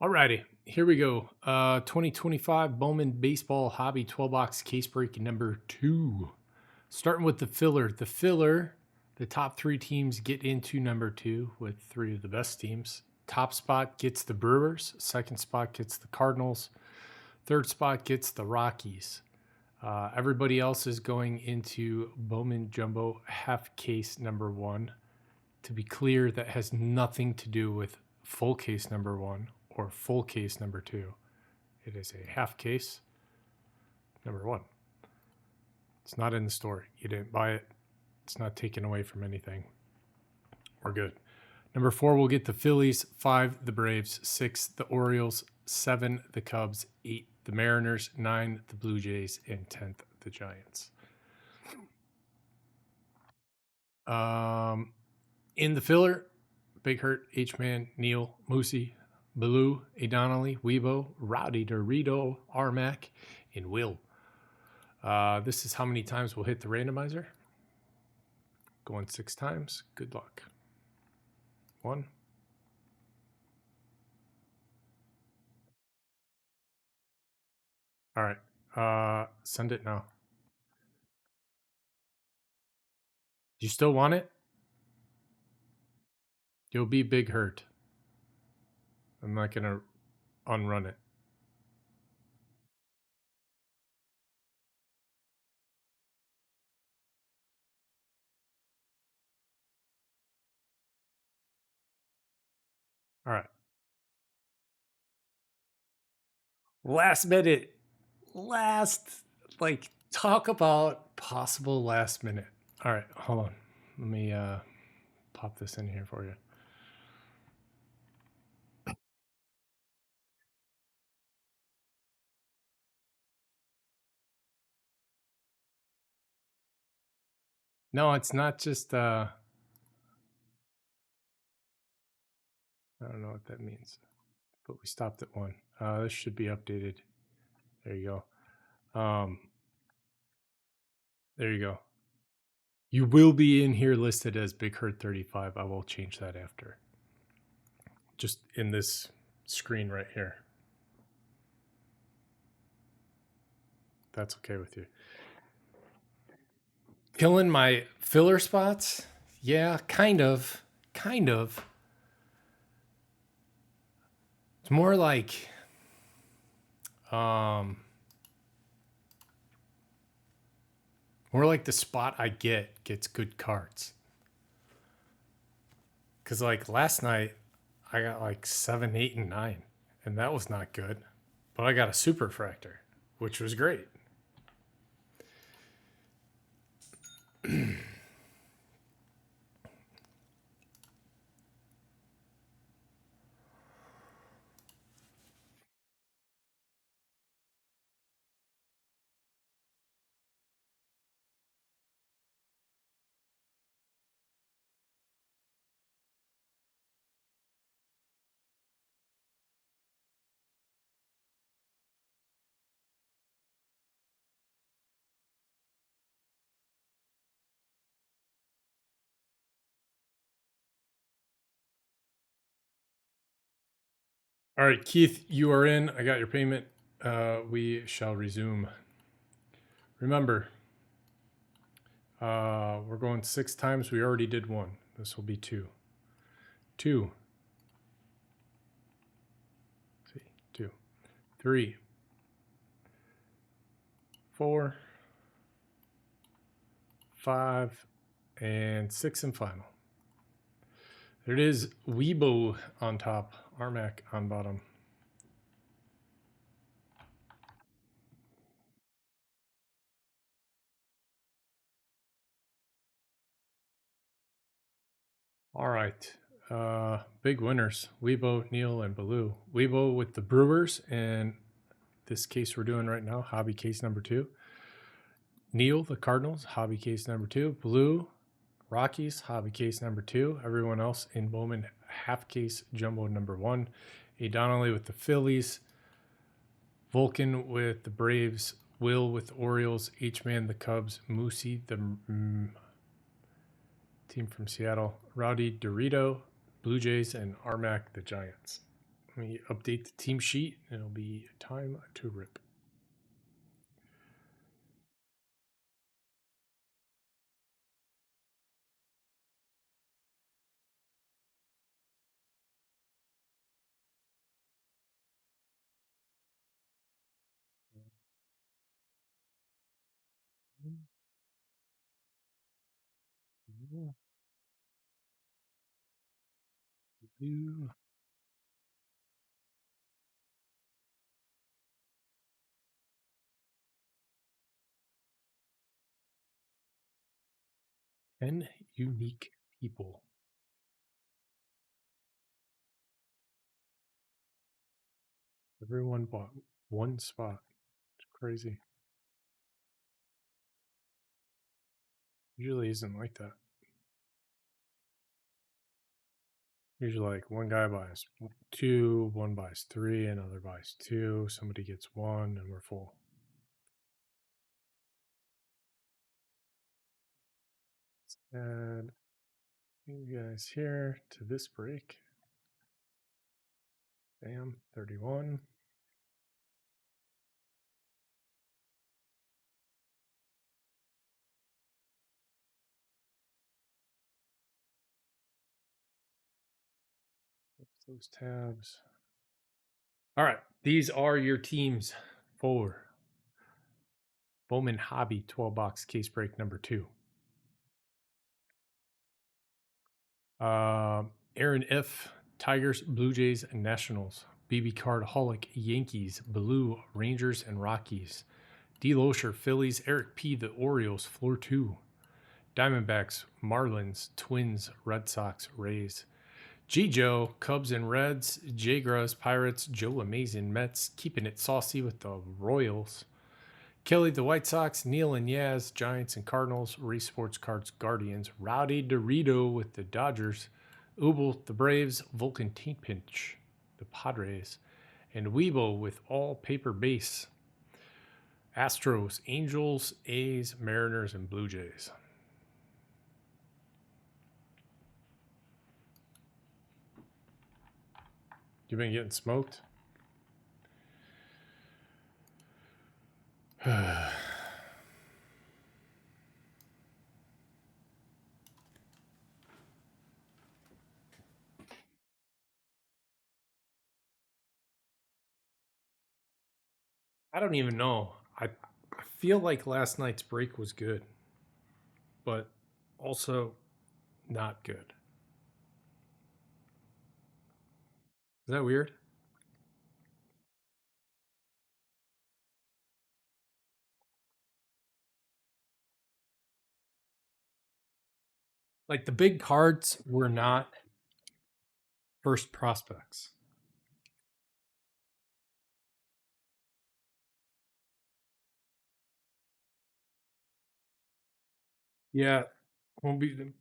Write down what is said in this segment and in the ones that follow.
Alrighty, here we go. 2025 Bowman Baseball Hobby 12 box case break number 2. Starting with the filler. The top 3 teams get into number 2 with 3 of the best teams. Top spot gets the Brewers. Second spot gets the Cardinals. Third spot gets the Rockies. Everybody else is going into Bowman Jumbo half case number 1. To be clear, that has nothing to do with full case number 1 or full case number 2. It is a half case number 1. It's not in the store. You didn't buy it. It's not taken away from anything. We're good. Number 4 will get the Phillies, 5 the Braves, 6 the Orioles, 7 the Cubs, 8 the Mariners, 9 the Blue Jays, and 10th the Giants. In the filler, Big Hurt, H-Man, Neil, Moosey, Baloo, Adonali, Weibo, Rowdy, Dorito, Armac, and Will. This is how many times we'll hit the randomizer. Going 6 times. Good luck. 1. All right. Send it now. Do you still want it? You'll be Big Hurt. I'm not going to unrun it. All right. Last minute. Talk about possible last minute. All right. Hold on. Let me pop this in here for you. No, it's not just I don't know what that means, but we stopped at 1. This should be updated. There you go. There you go. You will be in here listed as Big Hurt 35. I will change that after. Just in this screen right here. That's okay with you. Killing my filler spots? Yeah, kind of. It's more like the spot I gets good cards. Cause like last night I got like 7, 8, and 9, and that was not good. But I got a super fractor, which was great. All right, Keith, you are in. I got your payment. We shall resume. Remember, we're going 6 times. We already did 1. This will be 2. 2. Let's see, 2, 3, 4, 5, and 6 and final. There it is. Weibo on top, Armac on bottom. All right. Big winners. Weibo, Neil, and Baloo. Weibo with the Brewers, and this case we're doing right now, hobby case number 2. Neil, the Cardinals, hobby case number 2. Blue, Rockies, hobby case number 2. Everyone else in Bowman, half case jumbo number 1. A Donnelly with the Phillies. Vulcan with the Braves. Will with Orioles. H-Man, the Cubs. Moosey, the team from Seattle. Rowdy, Dorito, Blue Jays, and Armac, the Giants. Let me update the team sheet. It'll be time to rip. Blue. 10 unique people. Everyone bought one spot. It's crazy. Usually isn't like that. Usually, like one guy buys two, one buys three, another buys two, somebody gets one, and we're full. Let's add you guys here to this break. Bam, 31. Those tabs. All right, these are your teams for Bowman Hobby 12 box case break number 2. Aaron F. Tigers, Blue Jays, and Nationals. BB Cardholic, Yankees, Blue, Rangers, and Rockies. D. Losher, Phillies. Eric P. The Orioles, floor 2. Diamondbacks, Marlins, Twins, Red Sox, Rays. G. Joe, Cubs and Reds. J. Graz, Pirates. Joe Amazing, Mets. Keeping it saucy with the Royals. Kelly, the White Sox. Neil and Yaz, Giants and Cardinals. Race Sports Cards, Guardians. Rowdy Dorito with the Dodgers. Ubel, the Braves. Vulcan Taint Pinch, the Padres. And Weebo with all paper base. Astros, Angels, A's, Mariners, and Blue Jays. You been getting smoked? I don't even know. I feel like last night's break was good, but also not good. Is that weird? Like the big cards were not first prospects. Yeah, won't be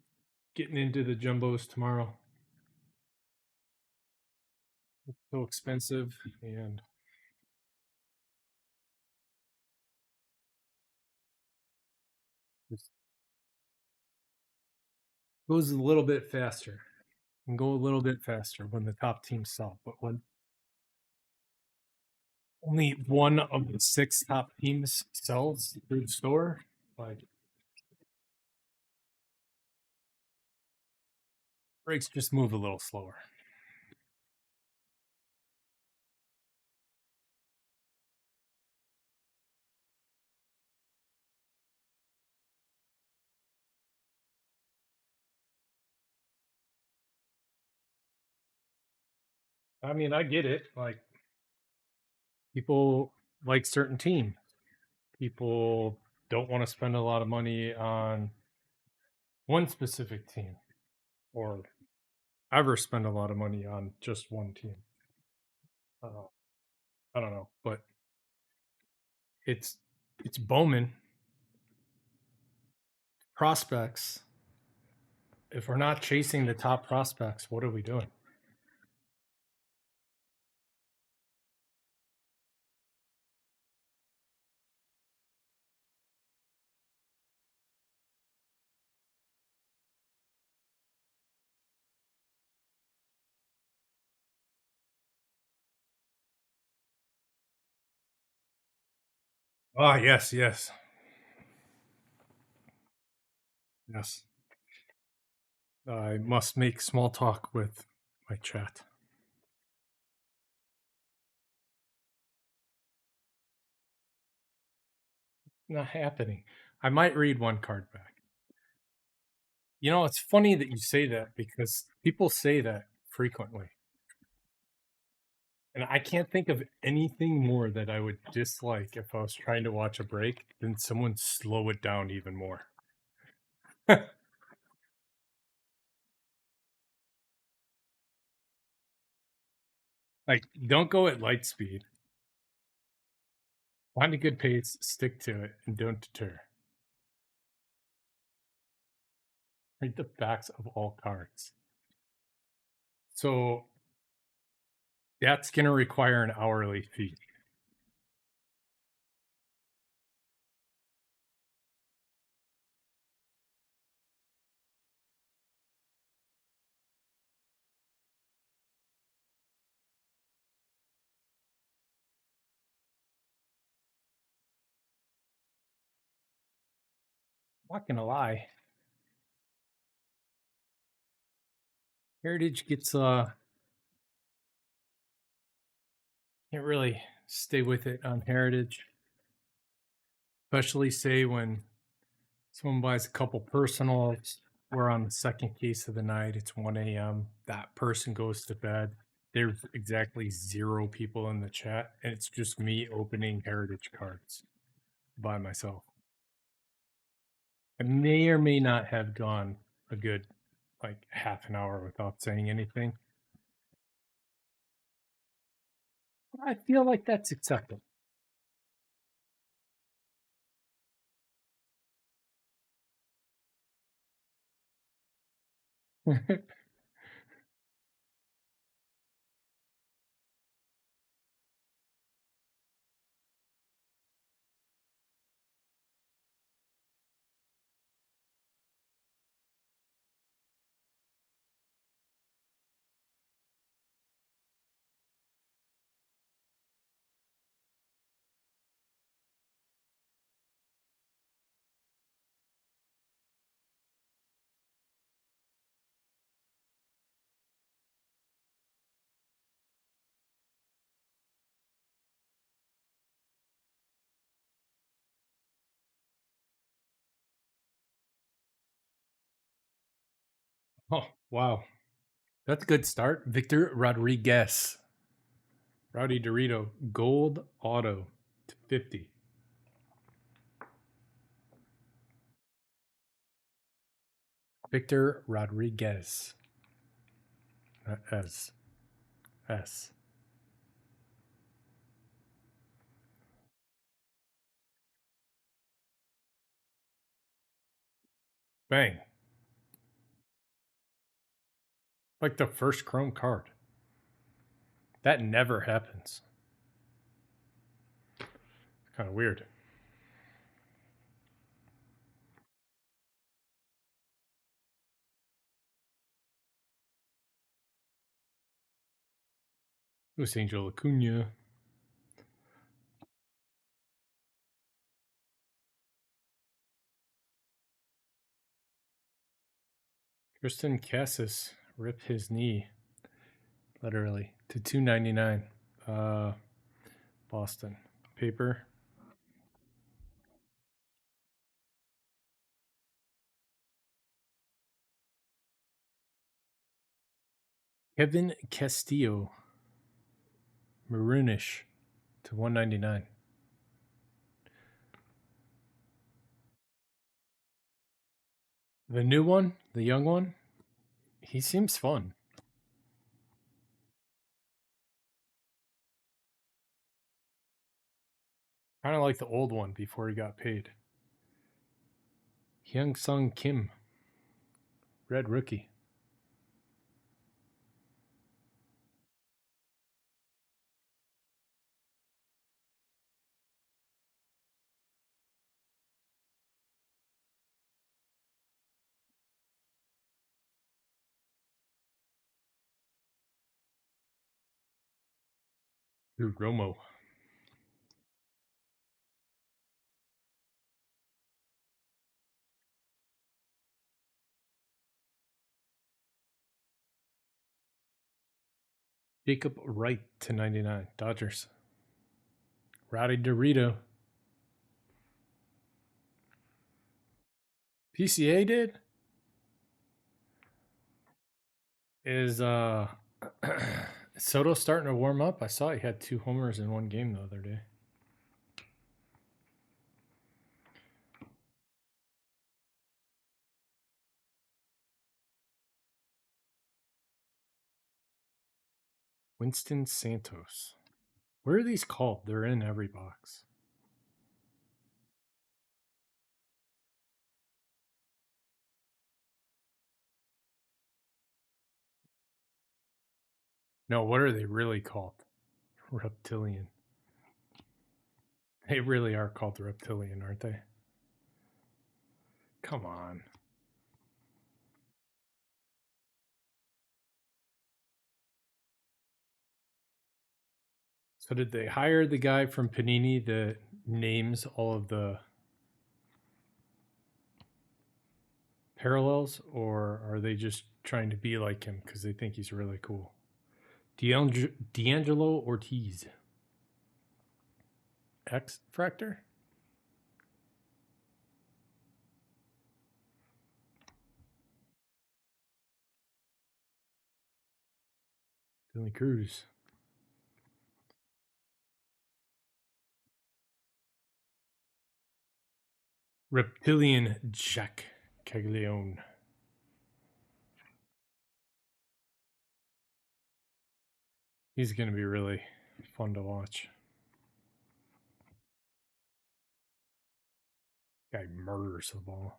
getting into the jumbos tomorrow. It's so expensive and it goes a little bit faster. And go a little bit faster when the top teams sell, but when only one of the 6 top teams sells through the store, like breaks just move a little slower. I mean, I get it. Like people like certain teams. People don't want to spend a lot of money on one specific team or ever spend a lot of money on just one team. I don't know, but it's Bowman prospects. If we're not chasing the top prospects, what are we doing? Ah, yes, yes, yes. I must make small talk with my chat. Not happening. I might read one card back. You know, it's funny that you say that because people say that frequently. And I can't think of anything more that I would dislike if I was trying to watch a break than someone slow it down even more. Like, don't go at light speed. Find a good pace, stick to it, and don't deter. Read the backs of all cards. So that's going to require an hourly fee. Not going to lie. Heritage gets, can't really stay with it on Heritage. Especially, say, when someone buys a couple personals. We're on the second case of the night. It's 1 a.m. That person goes to bed. There's exactly 0 people in the chat, and it's just me opening Heritage cards by myself. I may or may not have gone a good like half an hour without saying anything. I feel like that's acceptable. Oh, wow. That's a good start. Victor Rodriguez. Rowdy Dorito. Gold auto to 50. Victor Rodriguez. S. S. Bang. Like the first Chrome card. That never happens. Kind of weird. Luis Angel Acuna. Tristan Cassis. Rip his knee. Literally. To 299. Boston. Paper. Kevin Castillo. Maroonish to 199. The new one, the young one, he seems fun. Kind of like the old one before he got paid. Hyung Sung Kim, red rookie. Ooh, Romo. Jacob Wright to 99. Dodgers. Rowdy Dorito. PCA did? Is Soto starting to warm up? I saw he had 2 homers in one game the other day. Winston Santos. Where are these called? They're in every box. No, what are they really called? Reptilian. They really are called reptilian, aren't they? Come on. So did they hire the guy from Panini that names all of the parallels, or are they just trying to be like him because they think he's really cool? D'Angelo Ortiz. X Fractor? Billy Cruz. Reptilian Jack Caglione. He's going to be really fun to watch. Guy murders the ball.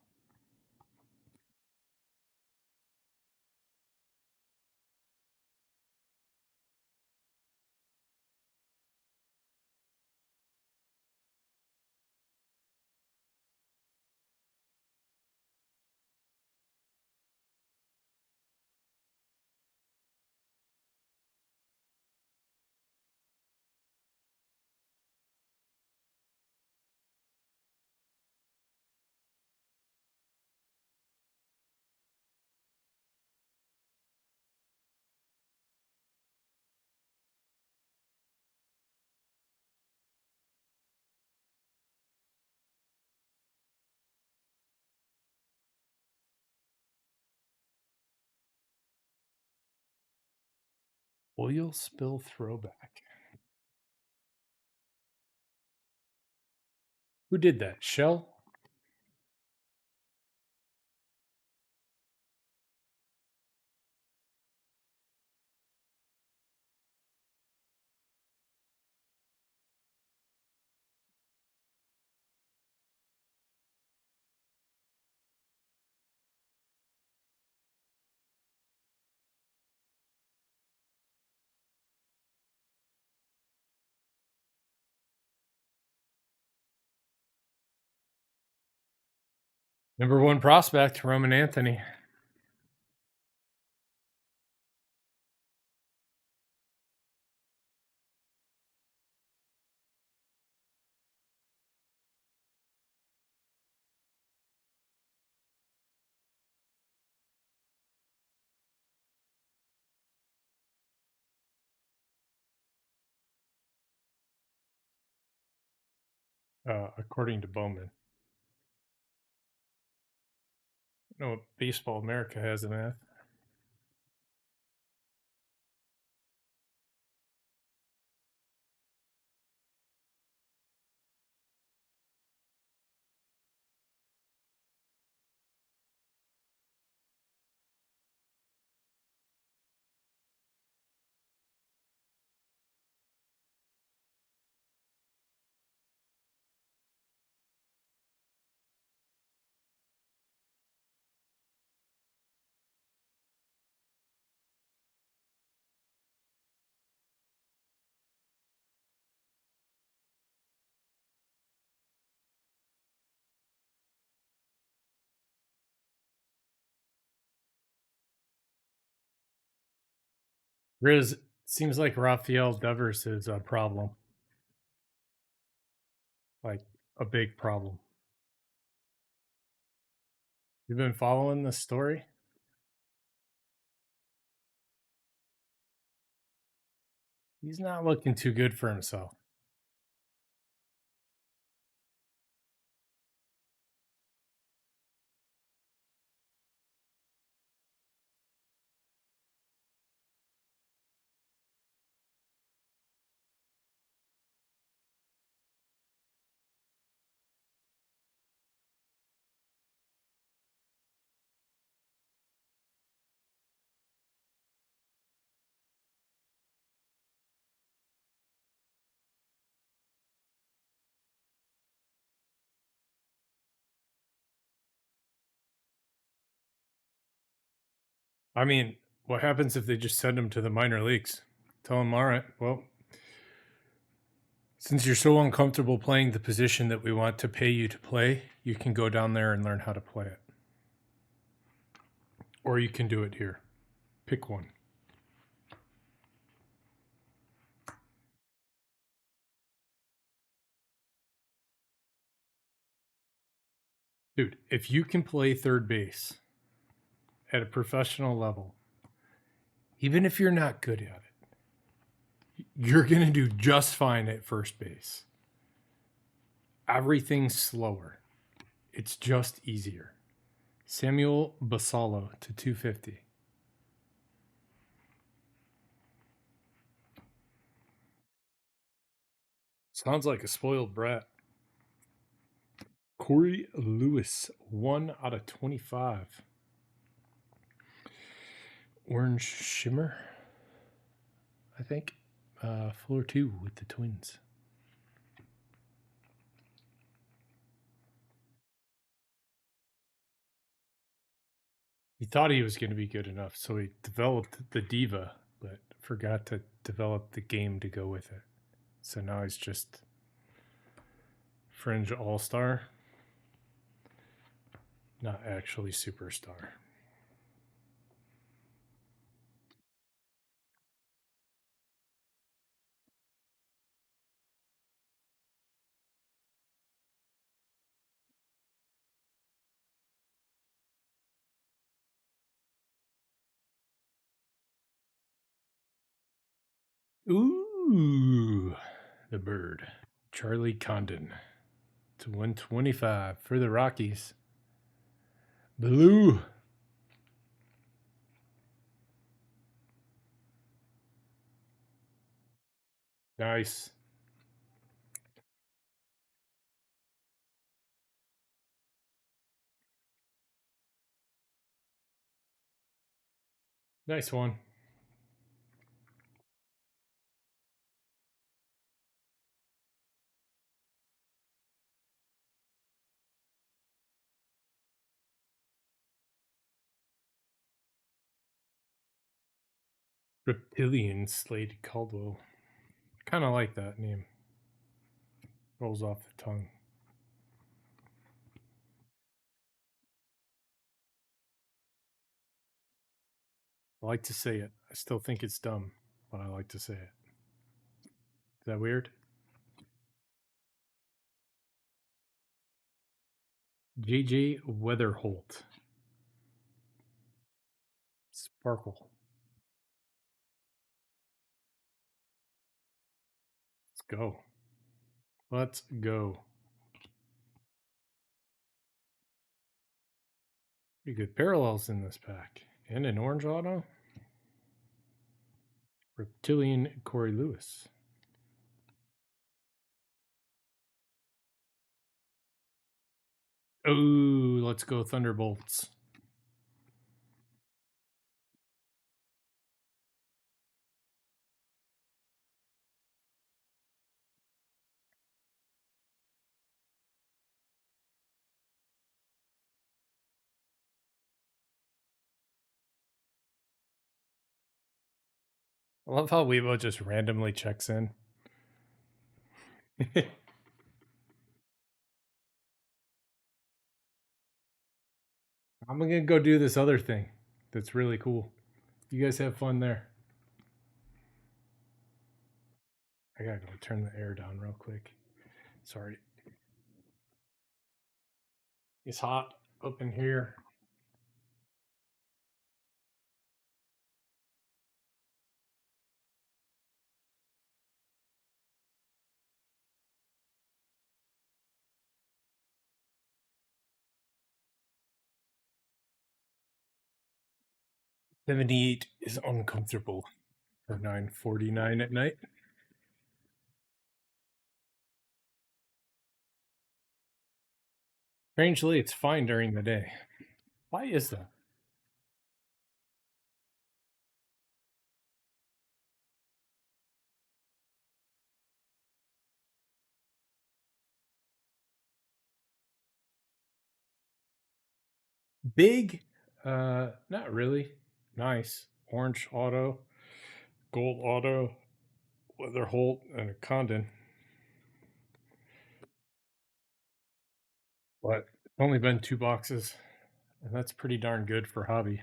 Oil spill throwback. Who did that? Shell? Number 1 prospect, Roman Anthony. According to Bowman. I know what Baseball America has him at. Riz, seems like Rafael Devers is a problem. Like a big problem. You've been following this story? He's not looking too good for himself. I mean, what happens if they just send him to the minor leagues? Tell him, all right, well, since you're so uncomfortable playing the position that we want to pay you to play, you can go down there and learn how to play it. Or you can do it here. Pick one. Dude, if you can play third base at a professional level, even if you're not good at it, you're going to do just fine at first base. Everything's slower. It's just easier. Samuel Basallo to 250. Sounds like a spoiled brat. Corey Lewis, 1 out of 25. Orange Shimmer, I think. Floor 2 with the Twins. He thought he was going to be good enough, so he developed the diva, but forgot to develop the game to go with it. So now he's just fringe all-star, not actually superstar. Ooh, the bird. Charlie Condon to 125 for the Rockies. Blue. Nice. Nice one. Reptilian Slade Caldwell. Kind of like that name. Rolls off the tongue. I like to say it. I still think it's dumb, but I like to say it. Is that weird? JJ Weatherholt. Sparkle. Let's go. Let's go. Pretty good parallels in this pack. And an orange auto. Reptilian Corey Lewis. Oh, let's go Thunderbolts. I love how Weibo just randomly checks in. I'm going to go do this other thing that's really cool. You guys have fun there. I got to go turn the air down real quick. Sorry. It's hot up in here. 78 is uncomfortable for 9:49 at night. Strangely, it's fine during the day. Why is that? Big? Not really. Nice. Orange auto, gold auto, leather Holt, and a Condon. But it's only been 2 boxes, and that's pretty darn good for hobby.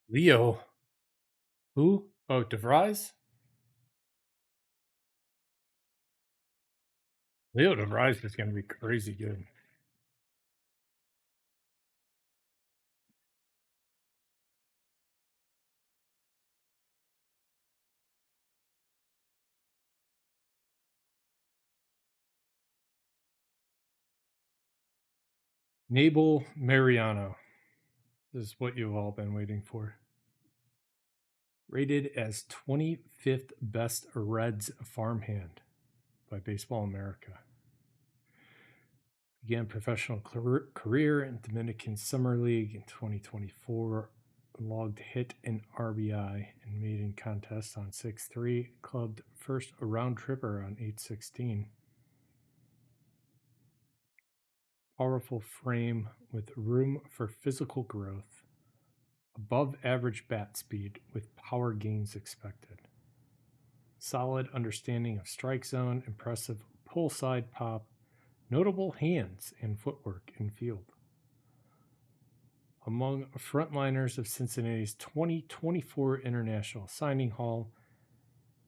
Leo. Who? Oh, DeVries? Leo DeVries is going to be crazy good. Nabel Mariano. This is what you've all been waiting for. Rated as 25th best Reds farmhand by Baseball America. Began professional career in Dominican Summer League in 2024. Logged hit and RBI in maiden contest on 6-3. Clubbed first a round tripper on 8-16. Powerful frame with room for physical growth. Above average bat speed with power gains expected. Solid understanding of strike zone, impressive pull side pop, notable hands and footwork in field. Among frontliners of Cincinnati's 2024 International Signing Hall,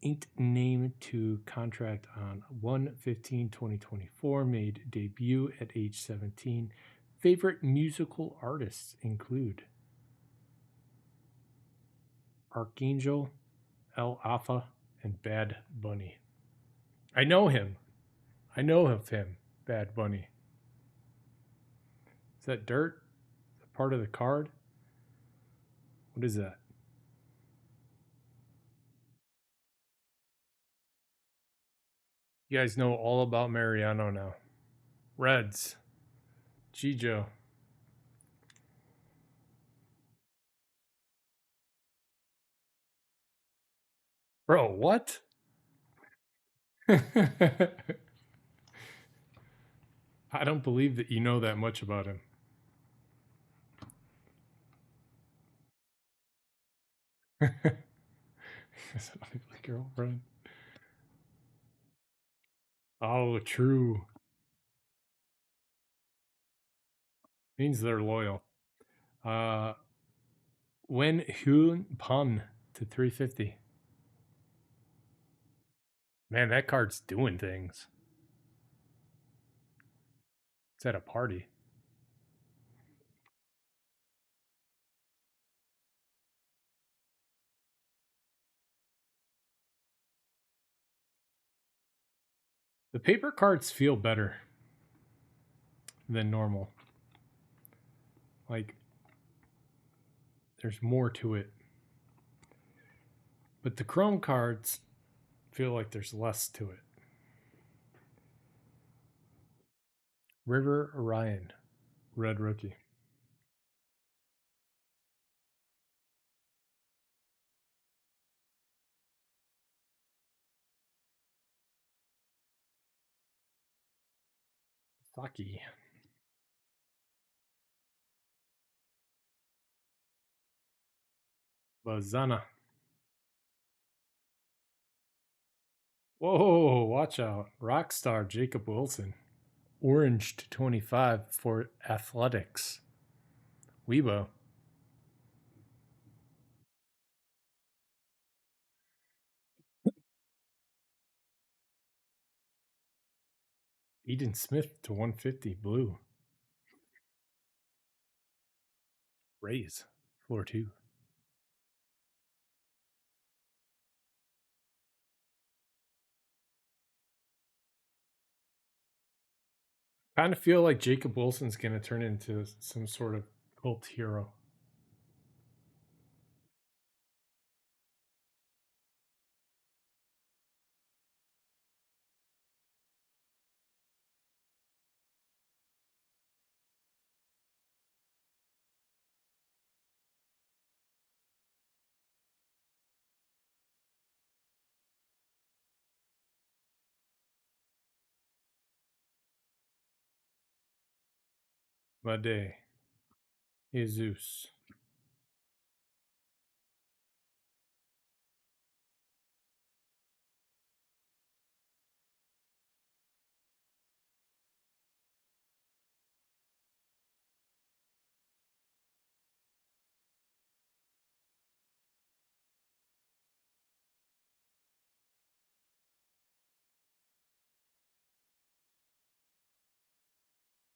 inked name to contract on 1/15/2024, made debut at age 17. Favorite musical artists include Archangel, El Alfa, and Bad Bunny. I know him. I know of him, Bad Bunny. Is that dirt? Is that part of the card? What is that? You guys know all about Mariano now. Reds. Gijo. Bro, what? I don't believe that you know that much about him. His ugly girlfriend. Oh, true. Means they're loyal. Wen Hyun Pun to 350. Man, that card's doing things. It's at a party. The paper cards feel better than normal. Like, there's more to it. But the chrome cards feel like there's less to it. River Orion, red rookie. Saki. Bazana. Whoa, watch out. Rockstar Jacob Wilson. Orange to 25 for athletics. Weibo. Eden Smith to 150 blue. Rays. Floor 2. Kind of feel like Jacob Wilson's going to turn into some sort of cult hero. Made. Jesus.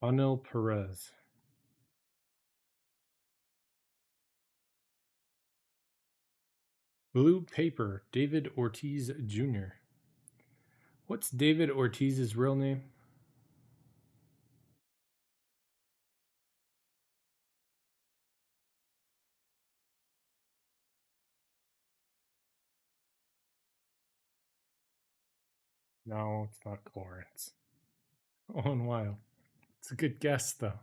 Anil Perez. Blue paper. David Ortiz Jr. What's David Ortiz's real name? No, it's not Clarence. Owen Wild. It's a good guess, though.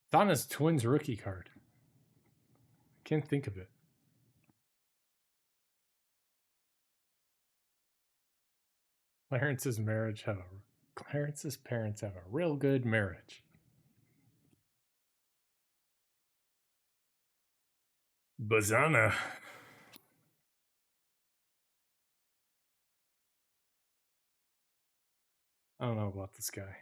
It's on his Twins rookie card. I can't think of it. Clarence's parents have a real good marriage. Bazana. I don't know about this guy.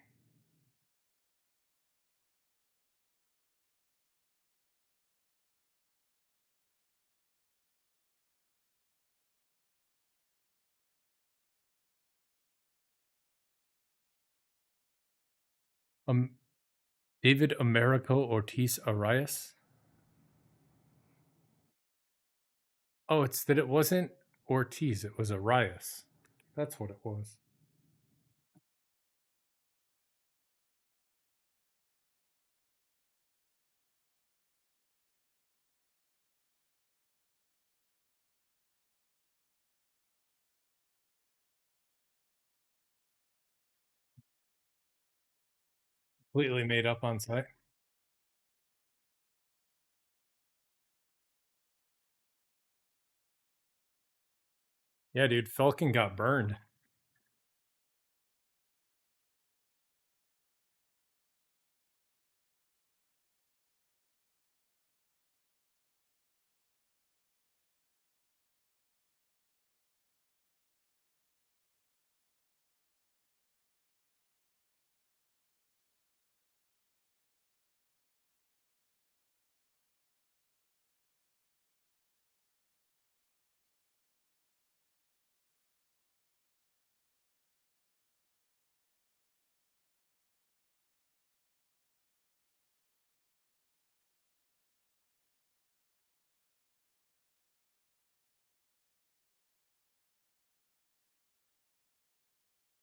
Um, David Americo Ortiz Arias. Oh, it's that it wasn't Ortiz, it was Arias. That's what it was. Completely made up on site. Yeah, dude, Falcon got burned.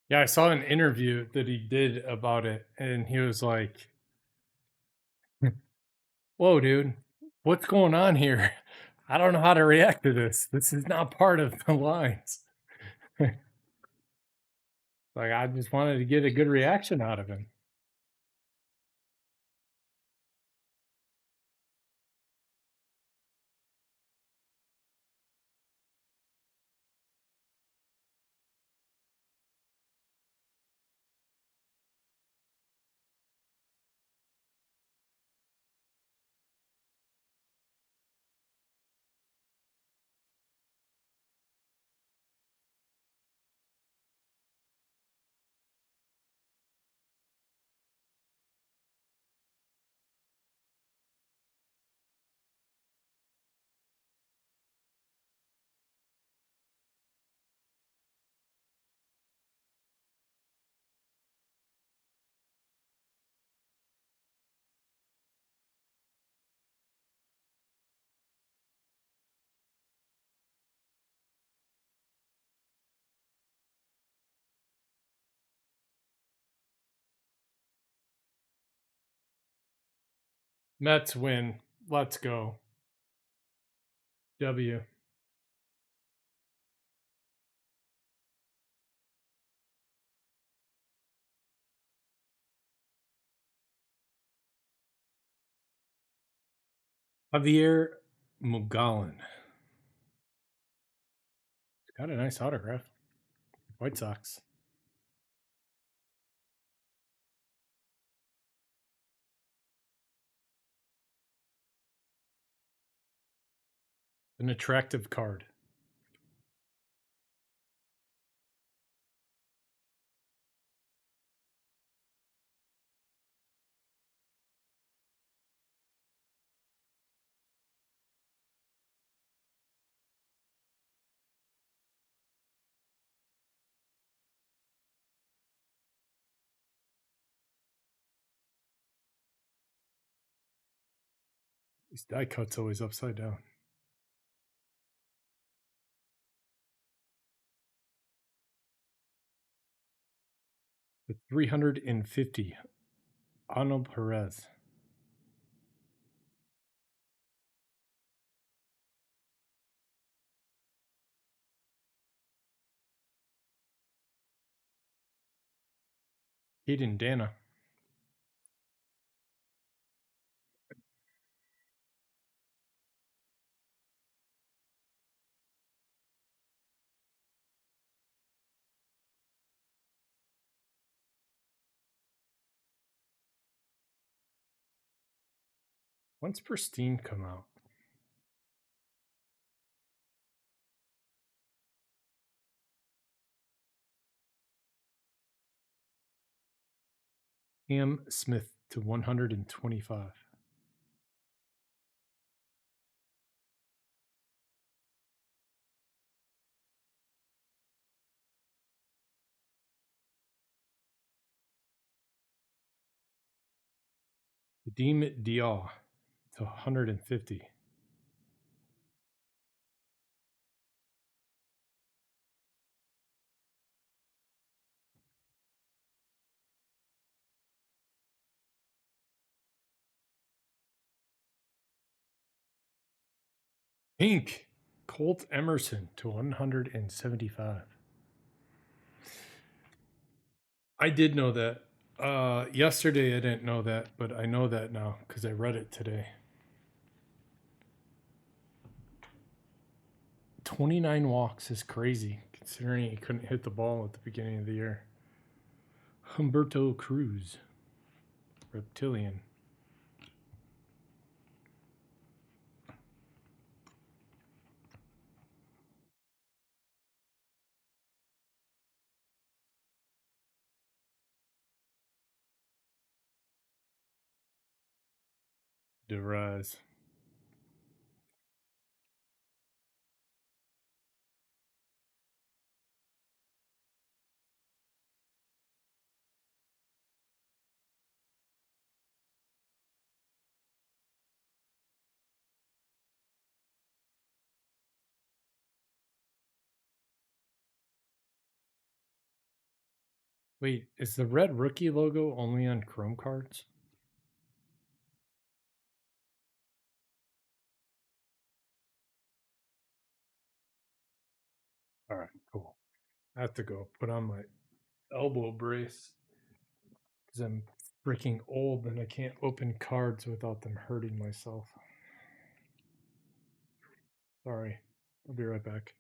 Yeah, I saw an interview that he did about it, and he was like, "Whoa, dude, what's going on here? I don't know how to react to this. This is not part of the lines." Like, I just wanted to get a good reaction out of him. Mets win. Let's go. W. Javier Mugallen. Got a nice autograph. White Sox. An attractive card. These die cuts always upside down. The 350. Ano Perez. Hayden Dana. When's Pristine come out? Cam Smith to 125. Kadeem Diaw to 150. Pink. Colt Emerson to 175. I did know that. Yesterday I didn't know that, but I know that now because I read it today. 29 walks is crazy, considering he couldn't hit the ball at the beginning of the year. Humberto Cruz. Reptilian. DeRise. Wait, is the red rookie logo only on Chrome cards? All right, cool. I have to go put on my elbow brace because I'm freaking old and I can't open cards without them hurting myself. Sorry. I'll be right back.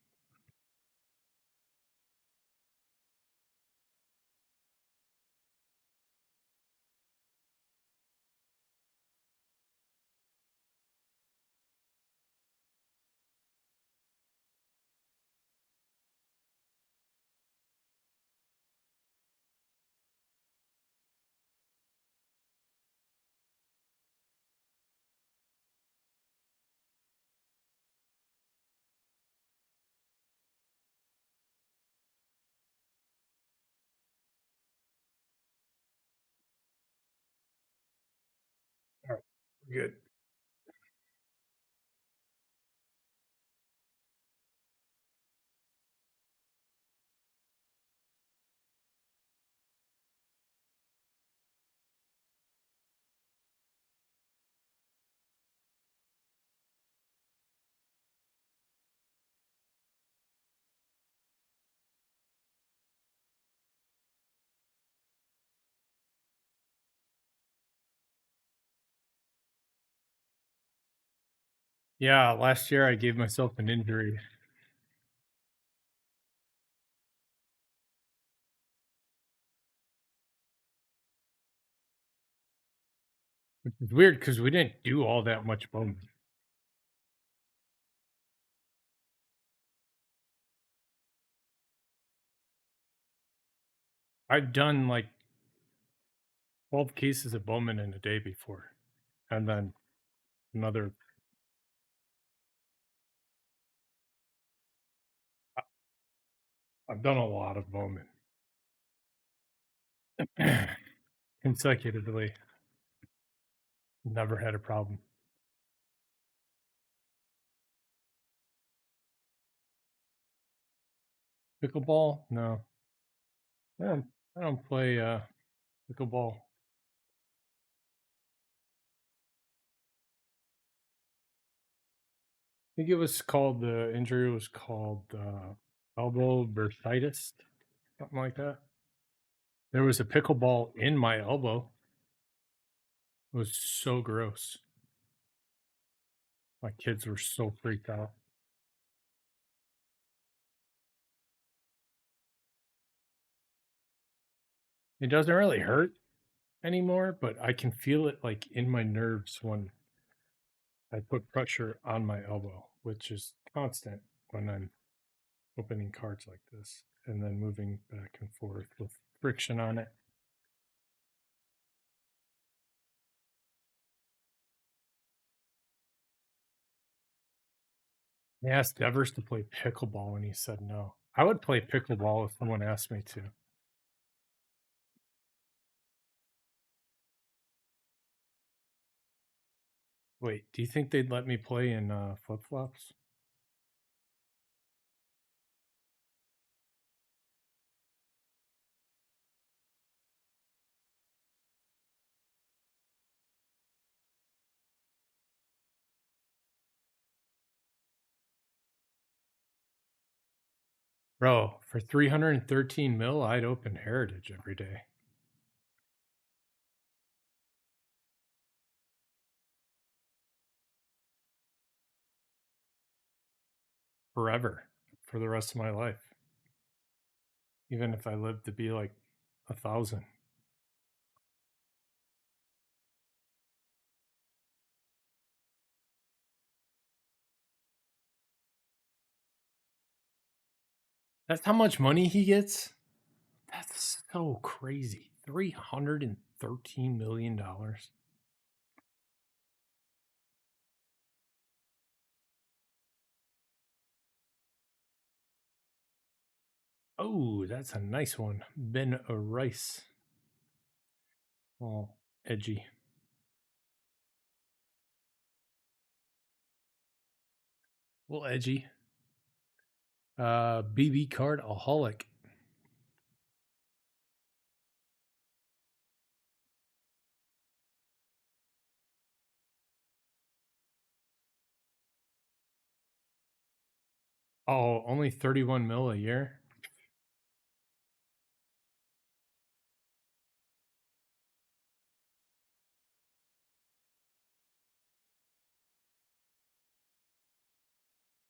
All right, we're good. Yeah, last year I gave myself an injury. Which is weird because we didn't do all that much Bowman. I've done like 12 cases of Bowman in a day before. And then another. I've done a lot of Bowman consecutively. Never had a problem. Pickleball? No. I don't play pickleball. I think it was called, the injury was called elbow bursitis, something like that. There was a pickleball in my elbow. It was so gross. My kids were so freaked out. It doesn't really hurt anymore, but I can feel it like in my nerves when I put pressure on my elbow, which is constant when I'm opening cards like this and then moving back and forth with friction on it. I asked Devers to play pickleball and he said no. I would play pickleball if someone asked me to. Wait, do you think they'd let me play in flip flops? Bro, for 313 mil, I'd open Heritage every day. Forever. For the rest of my life. Even if I live to be like 1,000. That's how much money he gets? That's so crazy. $313 million. Oh, that's a nice one. Ben Rice. Oh, edgy. Well, edgy. BB card aholic. Oh, only 31 mil a year?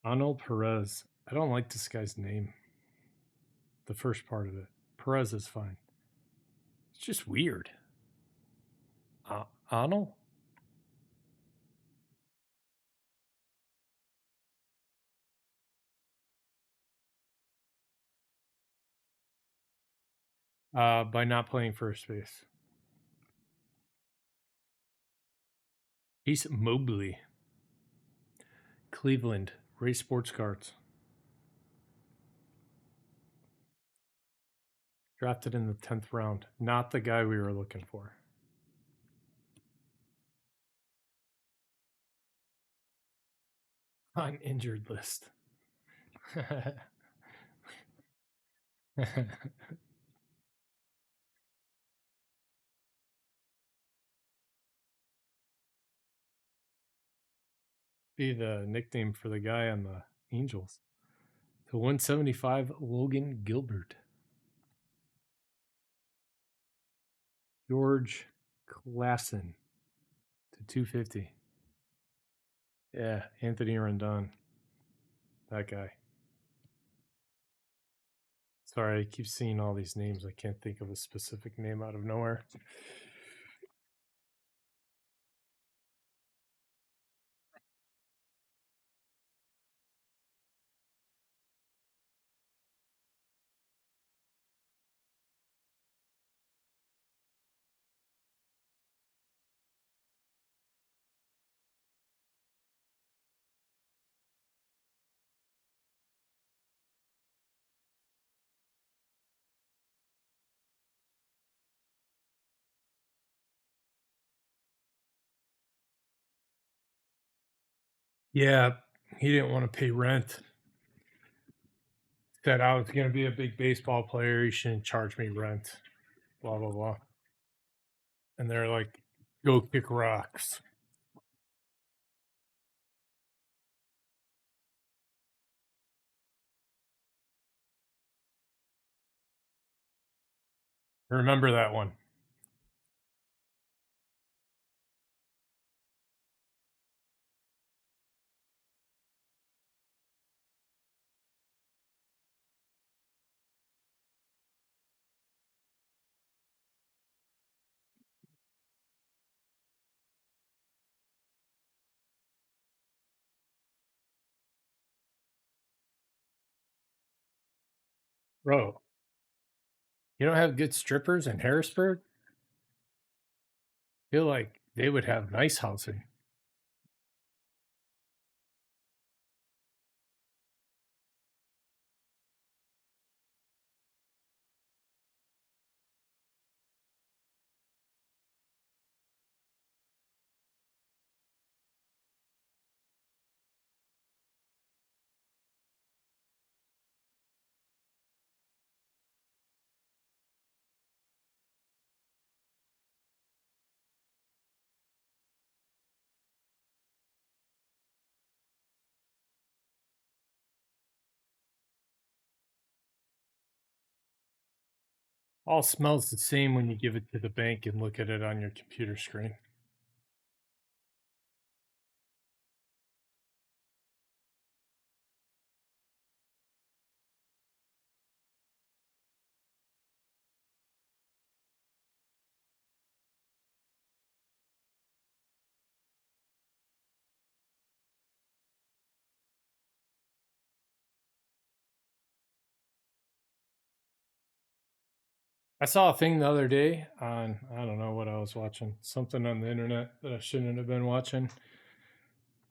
Arnold Perez. I don't like this guy's name. The first part of it. Perez is fine. It's just weird. Arnold? By not playing first base. He's Mobley. Cleveland. Race Sports Cards. Drafted in the 10th round. Not the guy we were looking for. On injured list. Be the nickname for the guy on the Angels. To 175, Logan Gilbert. George Klassen to 250. Yeah, Anthony Rendon. That guy. Sorry, I keep seeing all these names. I can't think of a specific name out of nowhere. Yeah, he didn't want to pay rent. Said I was going to be a big baseball player. He shouldn't charge me rent. Blah, blah, blah. And they're like, go kick rocks. Remember that one. Bro, you don't have good strippers in Harrisburg? I feel like they would have nice housing. All smells the same when you give it to the bank and look at it on your computer screen. I saw a thing the other day on, I don't know what I was watching, something on the internet that I shouldn't have been watching.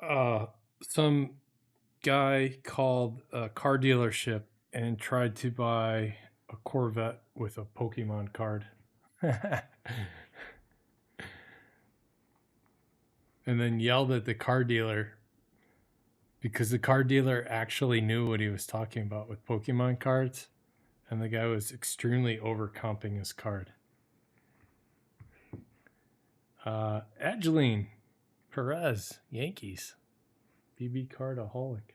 Uh, some guy called a car dealership and tried to buy a Corvette with a Pokemon card. And then yelled at the car dealer because the car dealer actually knew what he was talking about with Pokemon cards. And the guy was extremely overcomping his card. Angeline Perez, Yankees. BB cardaholic.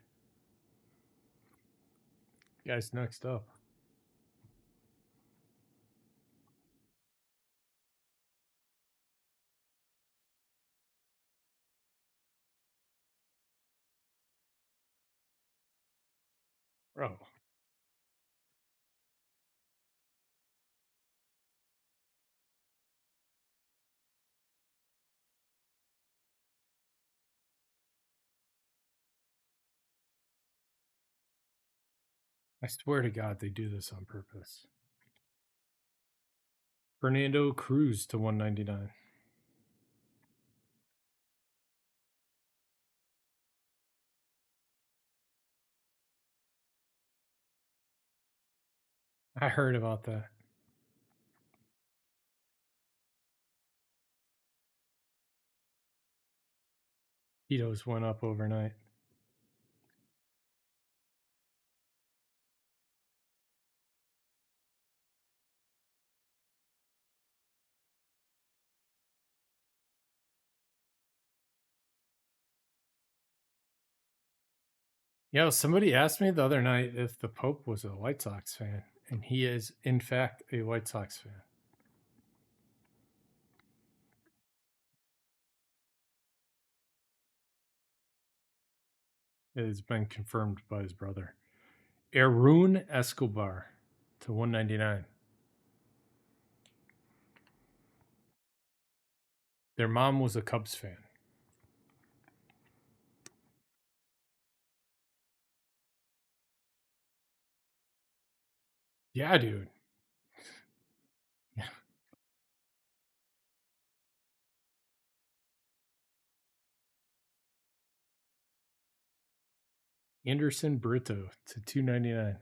Guys, next up. Bro. I swear to God, they do this on purpose. Fernando Cruz to 199. I heard about that. Tito's went up overnight. Somebody asked me the other night if the Pope was a White Sox fan, and he is, in fact, a White Sox fan. It has been confirmed by his brother. Erun Escobar to 199. Their mom was a Cubs fan. Yeah, dude. Anderson Brito to 299.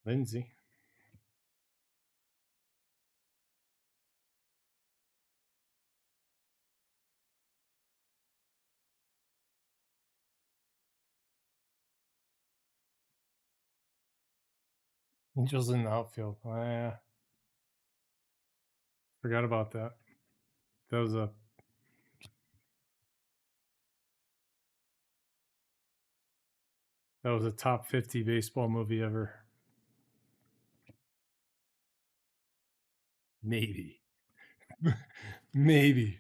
Lindsay. Angels in the outfield. Forgot about that. That was a top 50 baseball movie ever. Maybe. Maybe.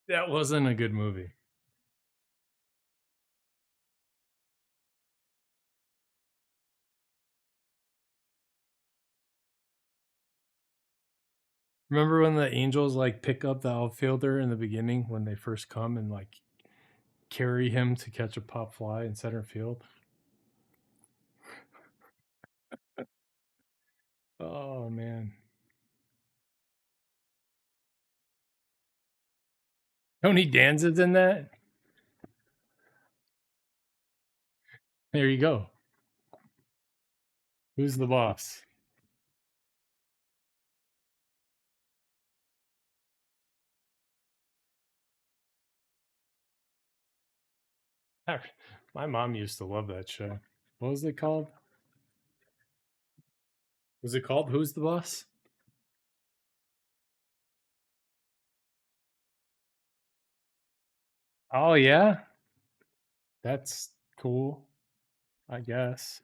That wasn't a good movie. Remember when the Angels like pick up the outfielder in the beginning when they first come and like carry him to catch a pop fly in center field? Oh man. Tony Danza's in that? There you go. Who's the boss? My mom used to love that show. What was it called? Was it called Who's the Boss? Oh yeah. That's cool, I guess.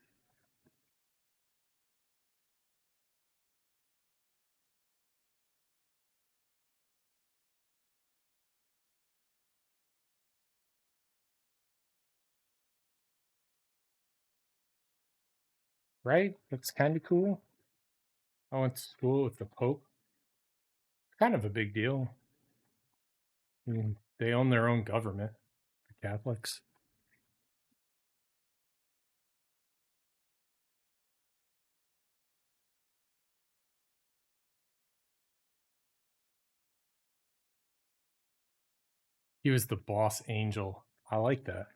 Right? That's kind of cool. I went to school with the Pope. Kind of a big deal. I mean, they own their own government, the Catholics. He was the boss angel. I like that.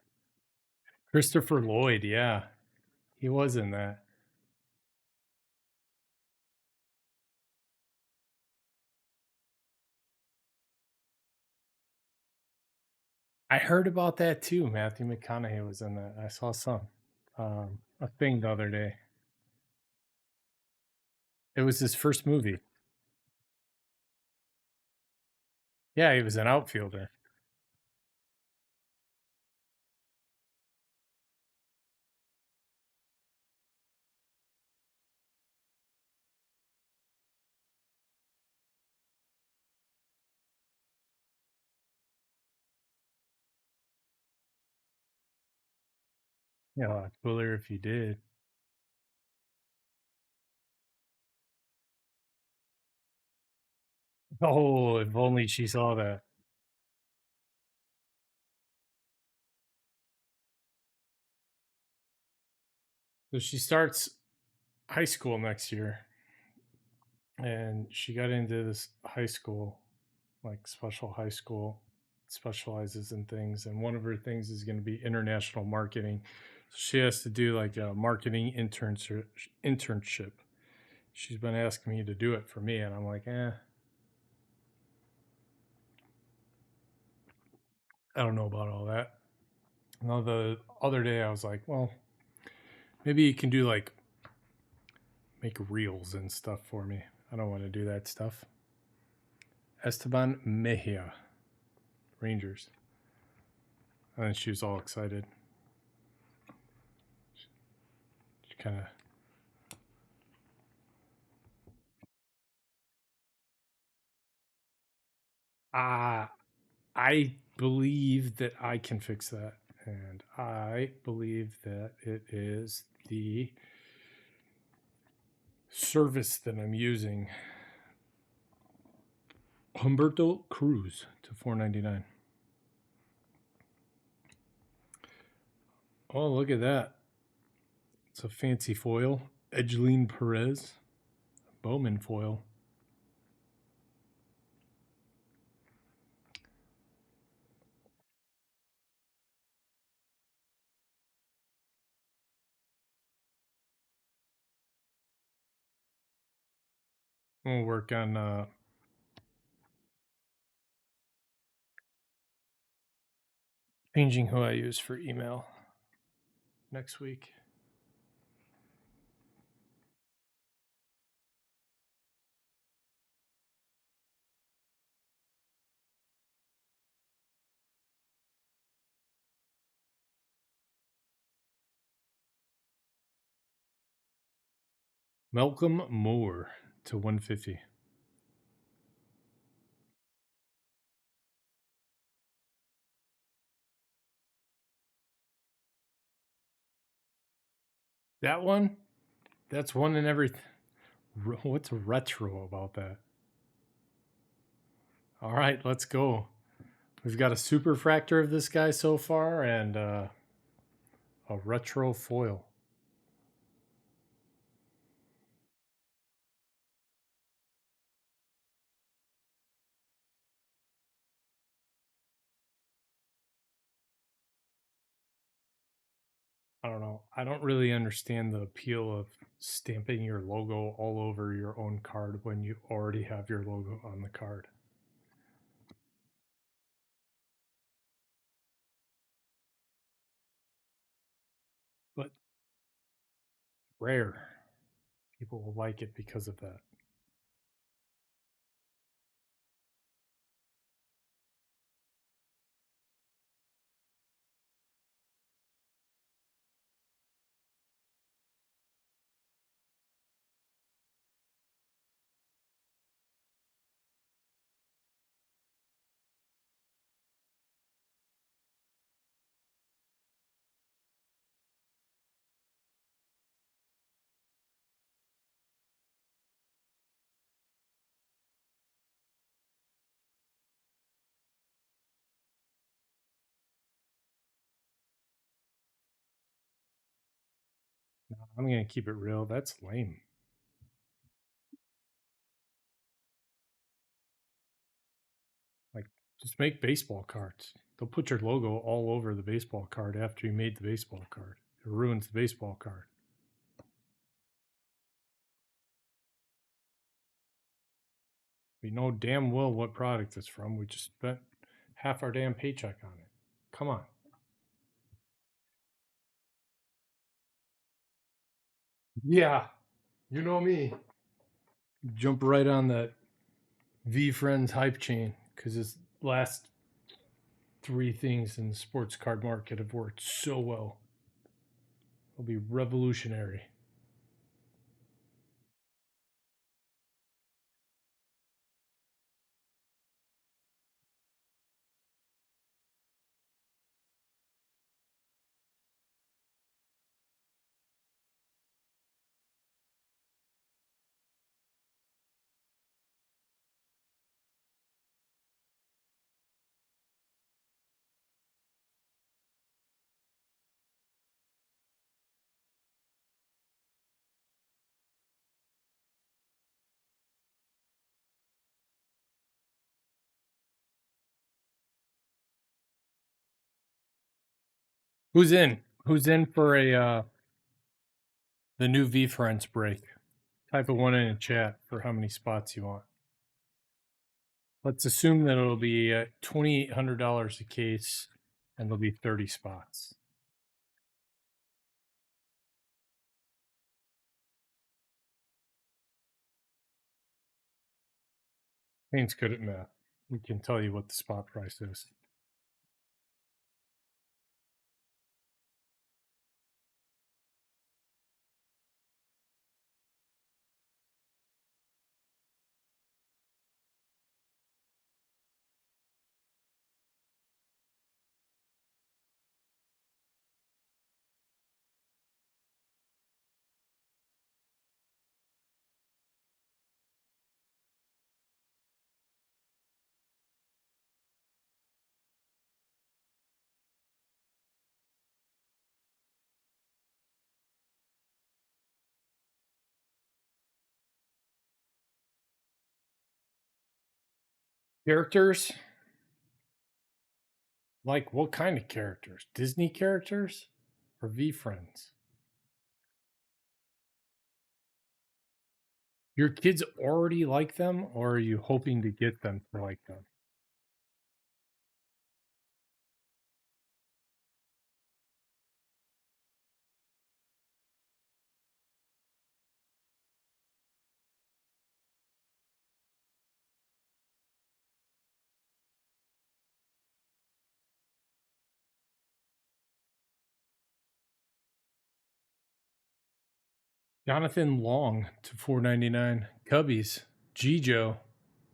Christopher Lloyd, yeah. He was in that. I heard about that too. Matthew McConaughey was in that. I saw some a thing the other day. It was his first movie. Yeah, he was an outfielder. Yeah, cooler if you did. Oh, if only she saw that. So she starts high school next year, and she got into this high school, like special high school, specializes in things, and one of her things is going to be international marketing. So she has to do like a marketing internship. She's been asking me to do it for me, and I'm like, I don't know about all that. Now the other day I was like, well, maybe you can do like make reels and stuff for me. I don't want to do that stuff. Esteban Mejia, Rangers. And then she was all excited. She kind of, I believe that I can fix that. And I believe that it is the service that I'm using. Humberto Cruz to $4.99. Oh, look at that. It's a fancy foil. Edgeline Perez. Bowman foil. We'll work on changing who I use for email next week. Malcolm Moore to 150. That one, that's one in every. What's retro about that? All right, let's go. We've got a superfractor of this guy so far and a retro foil. I don't know. I don't really understand the appeal of stamping your logo all over your own card when you already have your logo on the card. But rare. People will like it because of that. No, I'm going to keep it real. That's lame. Like Just make baseball cards. They'll put your logo all over the baseball card after you made the baseball card. It ruins the baseball card. We know damn well what product it's from. We just spent half our damn paycheck on it. Come on. Yeah, you know me. Jump right on that V Friends hype chain because his last three things in the sports card market have worked so well. It'll be revolutionary. Who's in? Who's in for a the new V Friends break? Type of one in the chat for how many spots you want. Let's assume that it'll be $2,800 a case, and there'll be 30 spots. Kane's good at math. We can tell you what the spot price is. Characters? Like what kind of characters? Disney characters or V Friends? Your kids already like them, or are you hoping to get them to like them? Jonathan Long to 499. Cubbies. Gijo.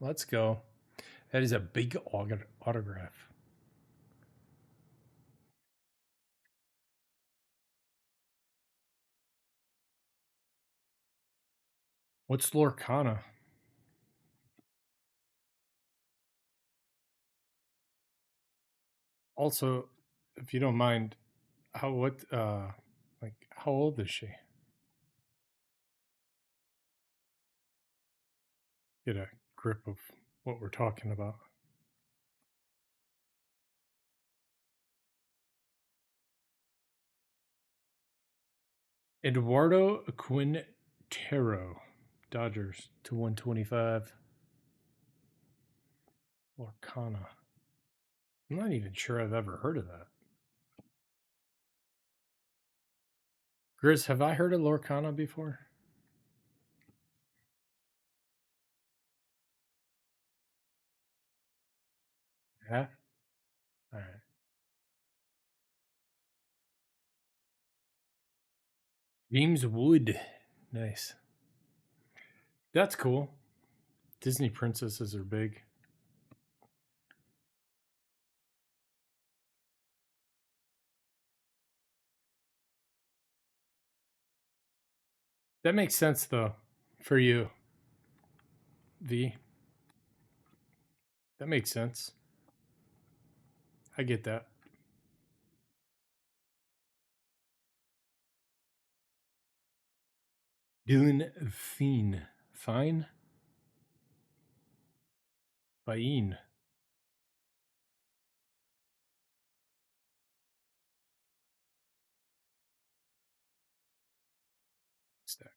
Let's go. That is a big autograph. What's Lorcana? Also, if you don't mind, how old is she? Get a grip of what we're talking about. Eduardo Quintero, Dodgers to 125. Lorcana. I'm not even sure I've ever heard of that. Grizz, have I heard of Lorcana before? Yeah. All right. James Wood. Nice. That's cool. Disney princesses are big. That makes sense though for you, V. That makes sense. I get that. Dylan Fien. Fine? Fine. stack.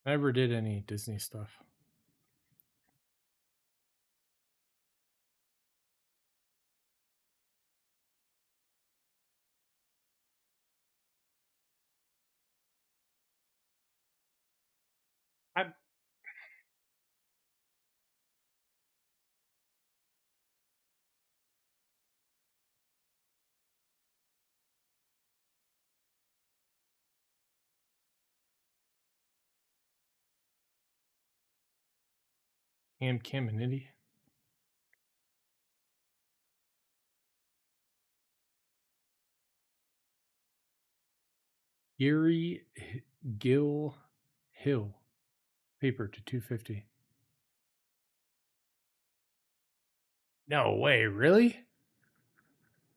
I never did any Disney stuff. I am Caminiti. Erie Gill Hill. Paper to 250. No way, really?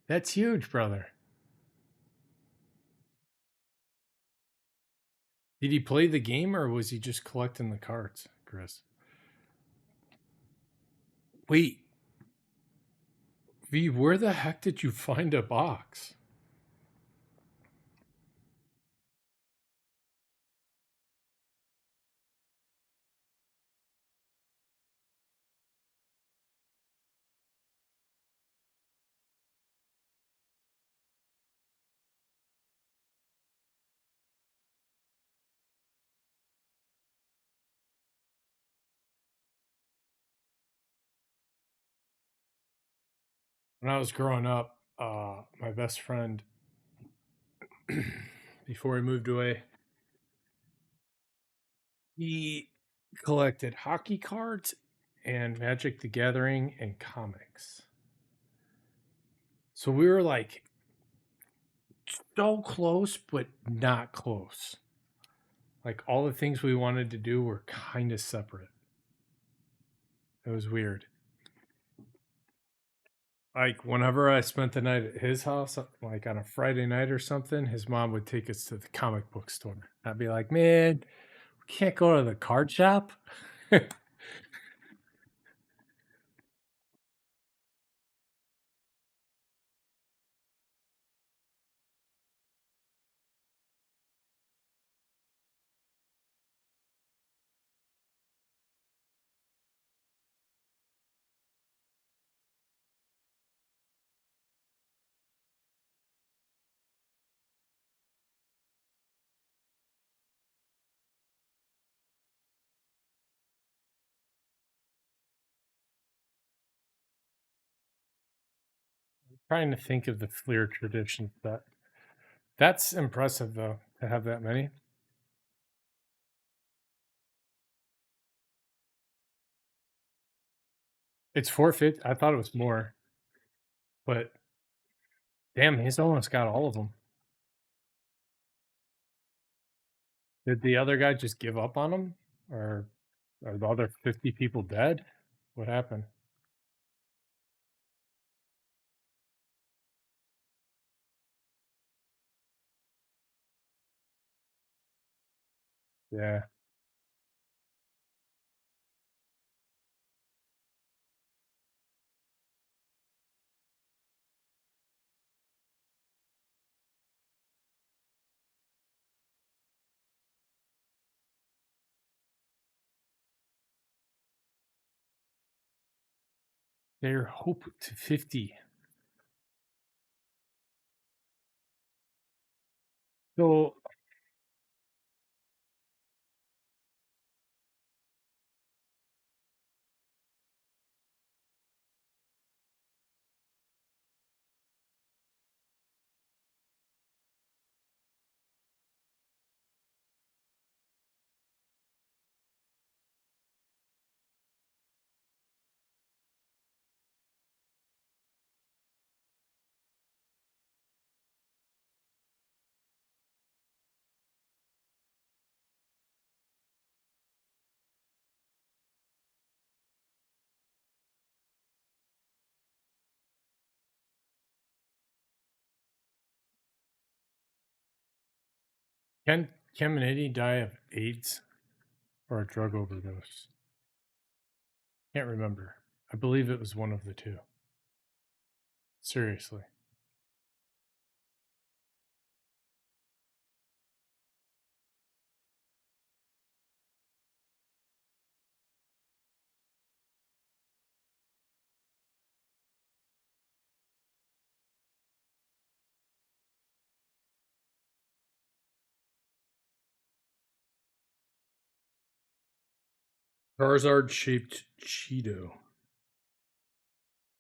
That's huge, brother. Did he play the game or was he just collecting the cards, Chris? Wait, V, where the heck did you find a box? When I was growing up, my best friend, before he moved away, he collected hockey cards and Magic the Gathering and comics. So we were like so close, but not close. Like all the things we wanted to do were kind of separate. It was weird. Like whenever I spent the night at his house, like on a Friday night or something, his mom would take us to the comic book store. I'd be like, man, we can't go to the card shop. Trying to think of the Fleer tradition that that's impressive though to have that many. It's 450. I thought it was more, but damn, he's almost got all of them. Did the other guy just give up on him, or are the other 50 people dead? What happened? Yeah, they're hope to 50. So can Caminiti die of AIDS or a drug overdose? Can't remember. I believe it was one of the two. Seriously. Charizard shaped Cheeto.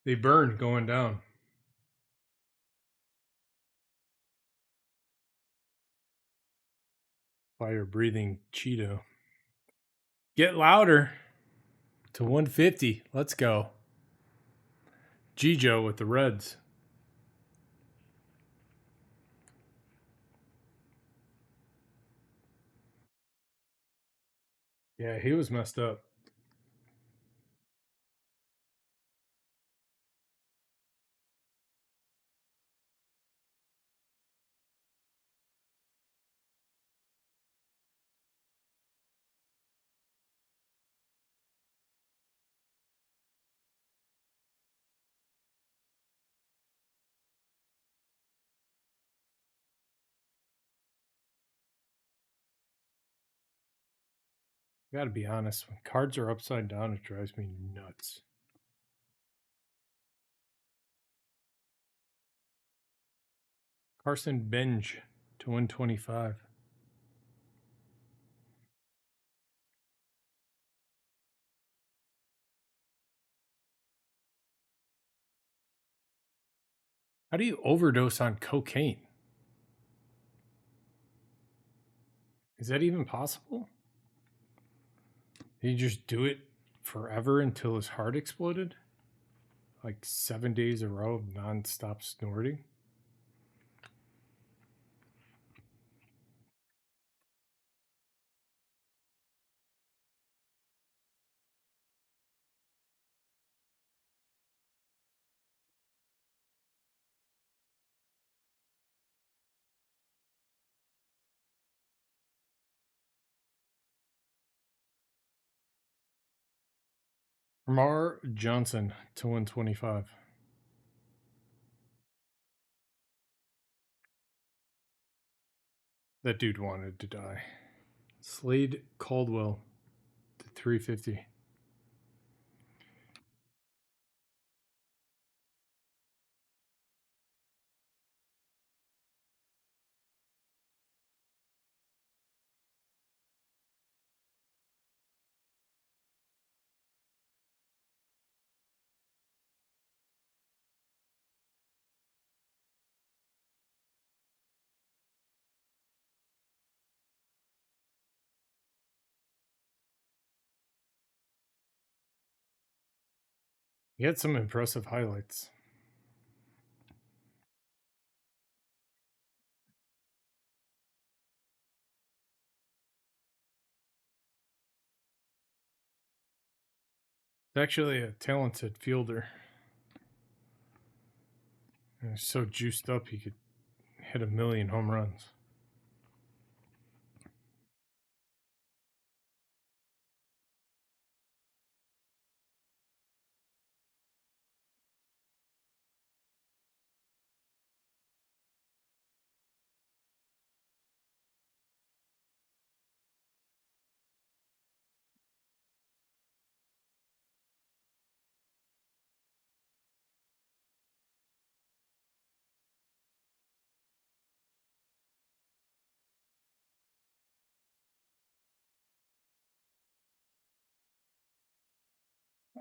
They burn going down. Fire breathing Cheeto. Get louder to 150. Let's go. Gijo with the Reds. Yeah, he was messed up. I gotta be honest, when cards are upside down, it drives me nuts. Carson Benj to 125. How do you overdose on cocaine? Is that even possible? Did he just do it forever until his heart exploded? Like 7 days in a row of nonstop snorting? Mar Johnson to 125. That dude wanted to die. Slade Caldwell to 350. He had some impressive highlights. He's actually a talented fielder. And he's so juiced up he could hit 1,000,000 home runs.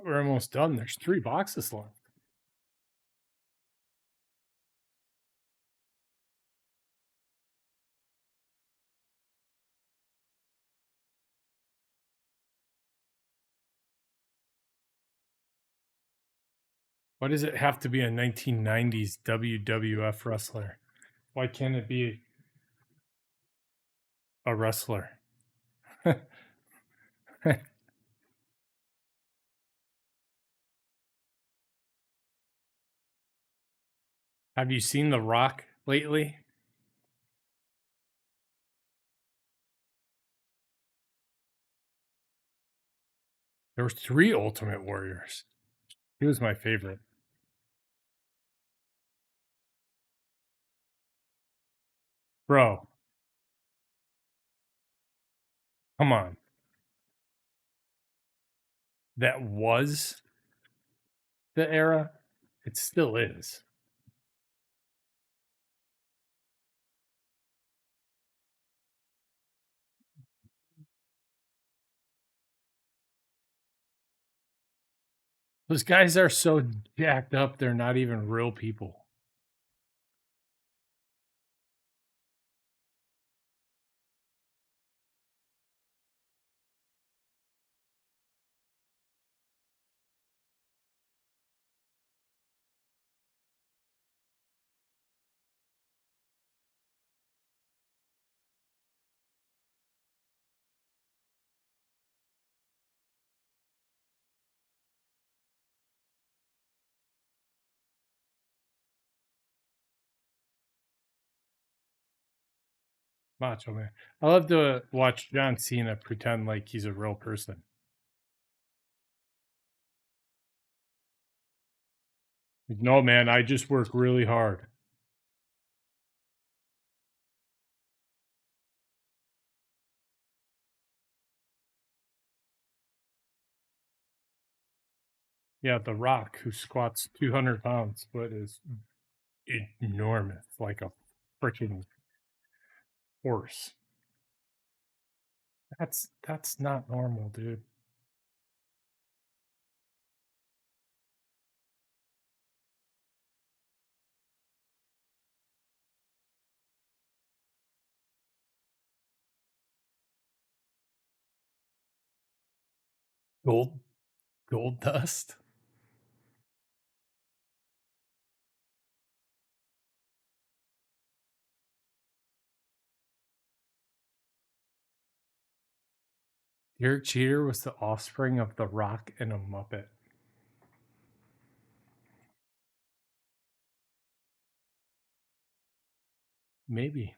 We're almost done. There's 3 boxes left. Why does it have to be a 1990s WWF wrestler? Why can't it be a wrestler? Have you seen The Rock lately? There were 3 Ultimate Warriors. He was my favorite. Bro, come on. That was the era. It still is. Those guys are so jacked up, they're not even real people. Macho Man. I love to watch John Cena pretend like he's a real person. Like, no, man, I just work really hard. Yeah, The Rock, who squats 200 pounds, but is enormous, like a freaking horse. That's not normal, dude. Gold gold dust. Derek Jeter was the offspring of The Rock and a Muppet. Maybe.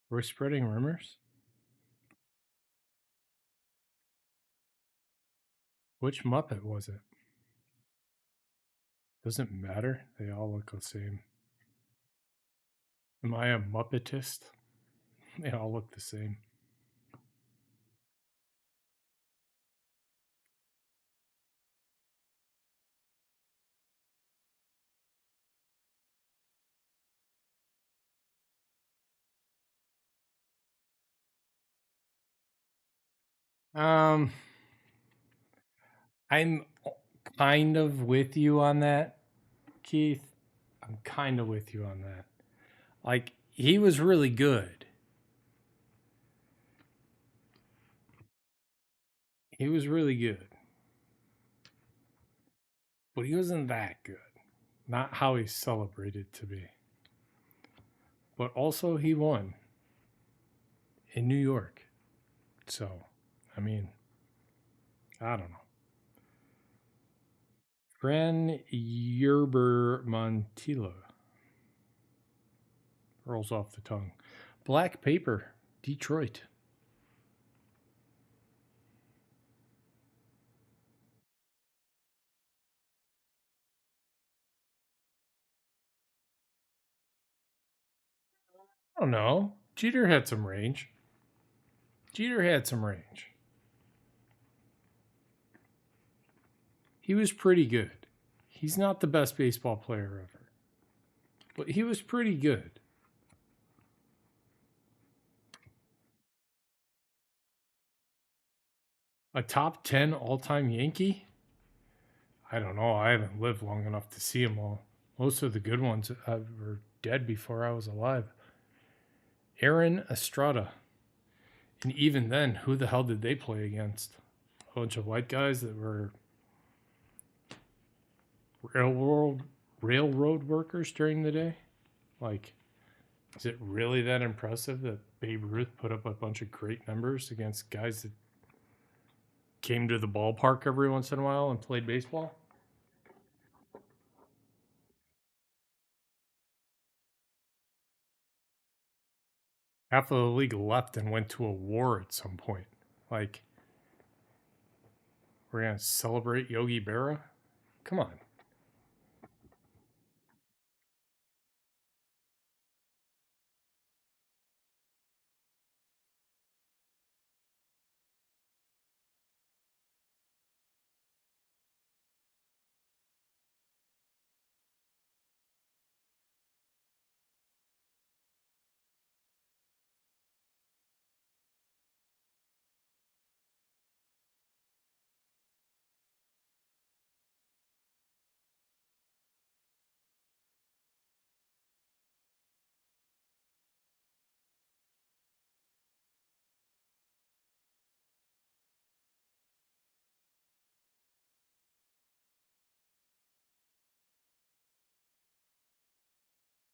We're spreading rumors. Which Muppet was it? Doesn't matter. They all look the same. Am I a Muppetist? They all look the same. Um, I'm kind of with you on that, Keith. I'm kind of with you on that. Like, he was really good. He was really good. But he wasn't that good. Not how he's celebrated to be. But also, he won in New York. So, I mean, I don't know. Fran Yerber Montilla rolls off the tongue. Black Paper, Detroit. I don't know. Jeter had some range. Jeter had some range. He was pretty good. He's not the best baseball player ever, but he was pretty good. A top 10 all time Yankee? I don't know. I haven't lived long enough to see them all. Most of the good ones were dead before I was alive. Aaron Estrada. And even then, who the hell did they play against? A bunch of white guys that were railroad railroad workers during the day? Like, is it really that impressive that Babe Ruth put up a bunch of great numbers against guys that came to the ballpark every once in a while and played baseball? Half of the league left and went to a war at some point. Like, we're going to celebrate Yogi Berra? Come on.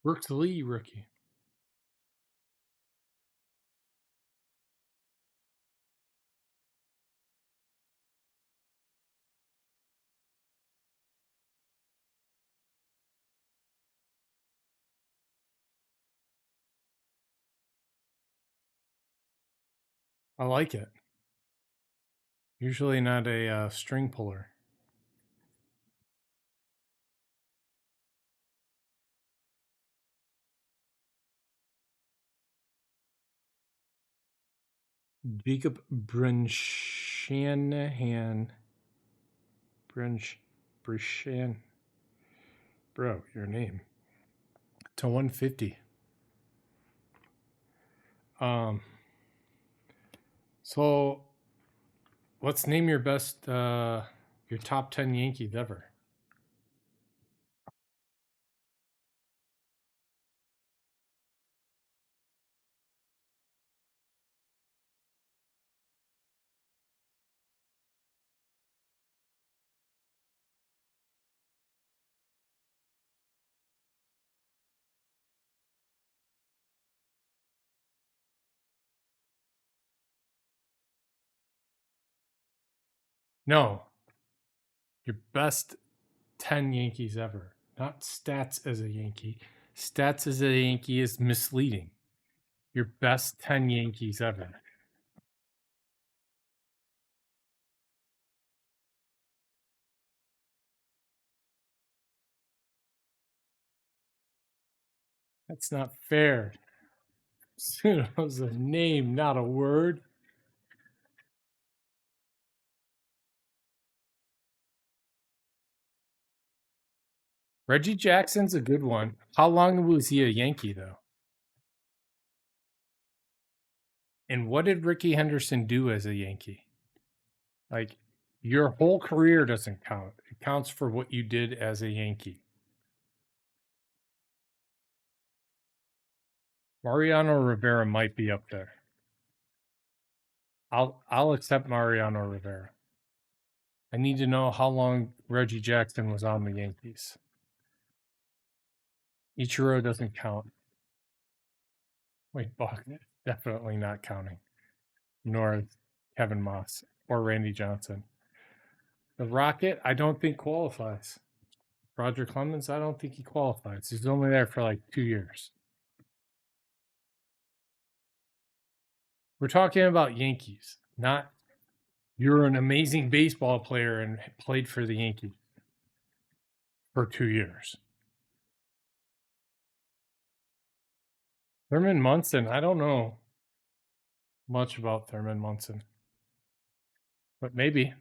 Brooks Lee rookie. I like it. Usually not a string puller. Jacob Brunshanahan. Brushan. Bro, your name. To 150. So let's name your best, your top 10 Yankees ever. No, your best 10 Yankees ever. Not stats as a Yankee. Stats as a Yankee is misleading. Your best 10 Yankees ever. That's not fair. Pseudo's a name, not a word. Reggie Jackson's a good one. How long was he a Yankee, though? And what did Ricky Henderson do as a Yankee? Like, your whole career doesn't count. It counts for what you did as a Yankee. Mariano Rivera might be up there. I'll accept Mariano Rivera. I need to know how long Reggie Jackson was on the Yankees. Ichiro doesn't count. Wait, Buck, definitely not counting. Nor is Kevin Moss or Randy Johnson. The Rocket, I don't think qualifies. Roger Clemens, I don't think he qualifies. He's only there for like 2 years. We're talking about Yankees, not you're an amazing baseball player and played for the Yankees for 2 years. Thurman Munson, I don't know much about Thurman Munson, but maybe.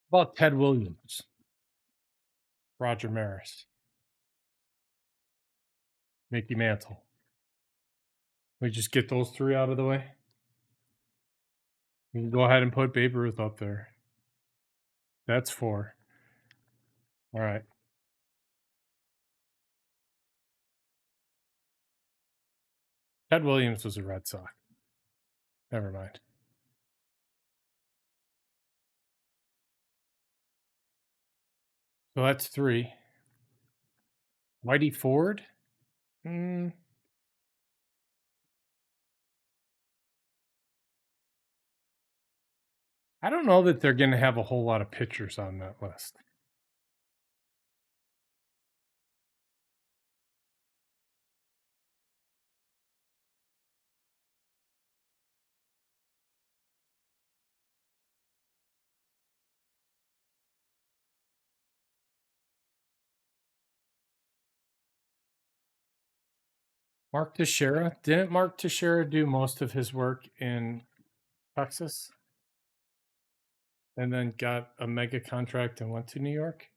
About Ted Williams, Roger Maris, Mickey Mantle. We just get those three out of the way. We can go ahead and put Babe Ruth up there. That's 4. All right. Ted Williams was a Red Sox. Never mind. So that's 3. Whitey Ford? I don't know that they're going to have a whole lot of pitchers on that list. Mark Teixeira? Didn't Mark Teixeira do most of his work in Texas? And then got a mega contract and went to New York?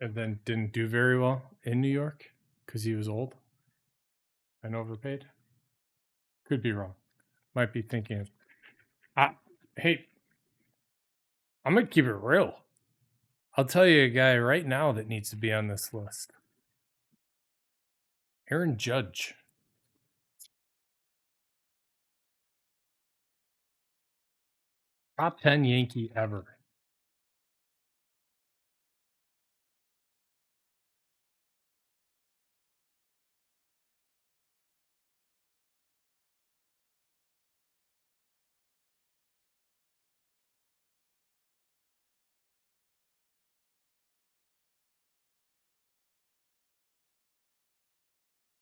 And then didn't do very well in New York because he was old and overpaid? Could be wrong. Might be thinking, hey, I'm going to keep it real. I'll tell you a guy right now that needs to be on this list. Aaron Judge. Top 10 Yankee ever.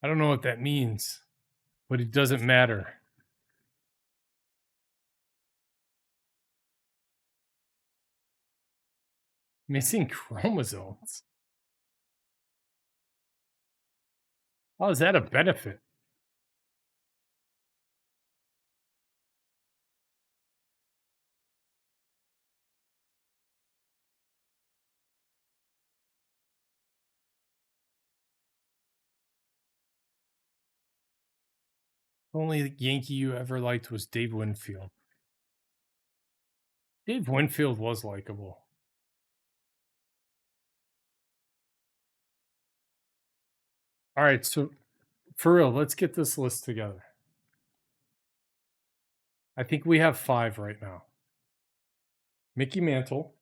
I don't know what that means, but it doesn't matter. Missing chromosomes. How is that a benefit? Only Yankee you ever liked was Dave Winfield. Dave Winfield was likable. All right, so for real, let's get this list together. I think we have 5 right now. Mickey Mantle,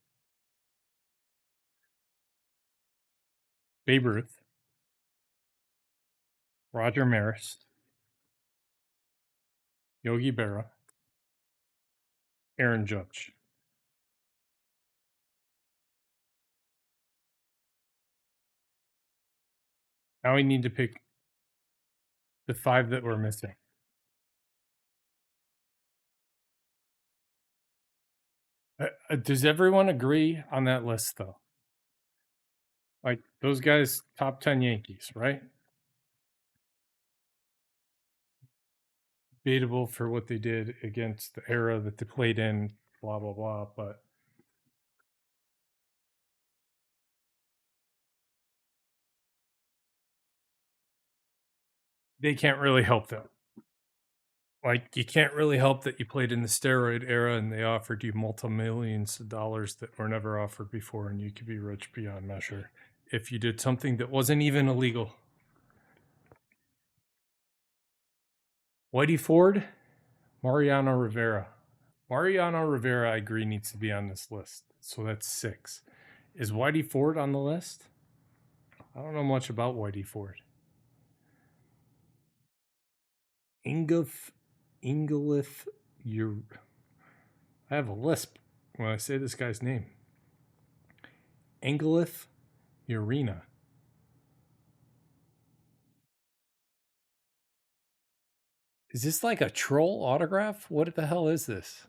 Babe Ruth, Roger Maris, Yogi Berra, Aaron Judge. Now we need to pick the 5 that we're missing. Does everyone agree on that list, though? Like those guys, top 10 Yankees, right? Debatable for what they did against the era that they played in, blah, blah, blah. But they can't really help them. Like, you can't really help that you played in the steroid era and they offered you multi-millions of dollars that were never offered before, and you could be rich beyond measure if you did something that wasn't even illegal. Whitey Ford, Mariano Rivera. Mariano Rivera, I agree, needs to be on this list. So that's 6. Is Whitey Ford on the list? I don't know much about Whitey Ford. Ingolith, I have a lisp when I say this guy's name. Ingolith Urena. Is this like a troll autograph? What the hell is this?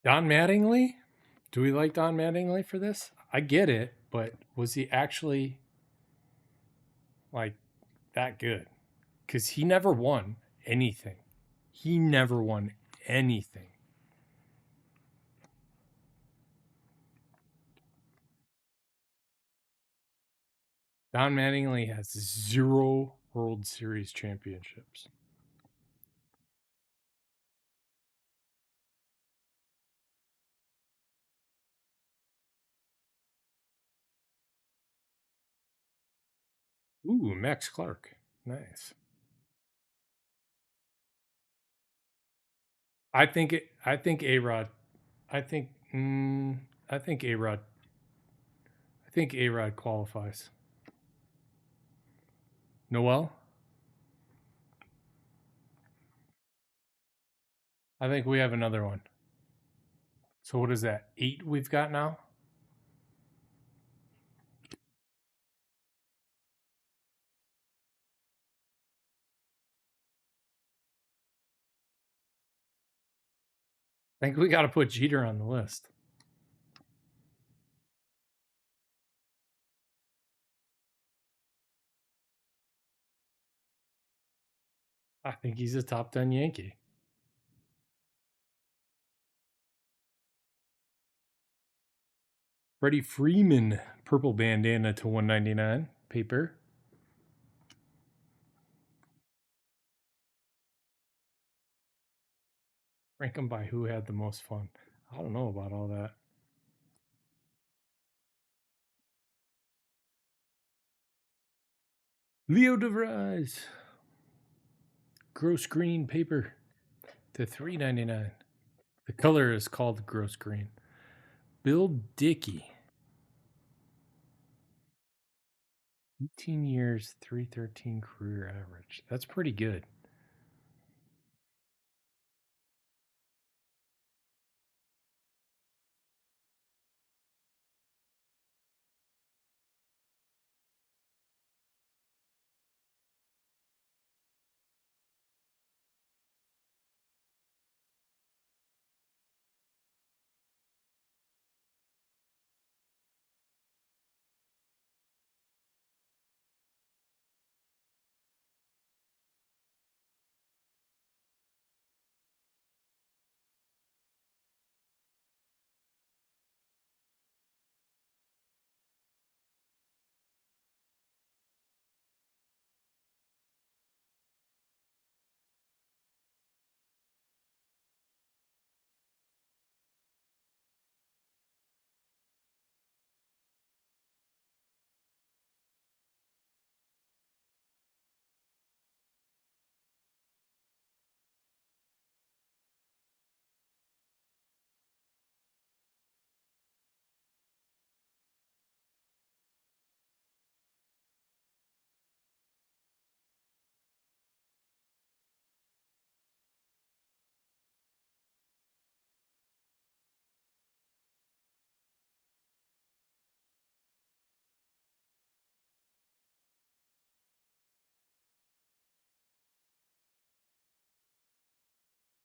Don Mattingly? Do we like Don Mattingly for this? I get it, but was he actually like that good? Because he never won anything. He never won anything. Don Mattingly has 0 World Series championships. Ooh, Max Clark. Nice. I think A-Rod. I think I think A-Rod. I think A-Rod qualifies. Noel? I think we have another one. So what is that? 8 we've got now? I think we got to put Jeter on the list. I think he's a top 10 Yankee. Freddie Freeman, purple bandana to 199, paper. Rank them by who had the most fun. I don't know about all that. Leo DeVries. gross green paper to $3.99. The color is called gross green. Bill Dickey. 18 years, 313 career average. That's pretty good.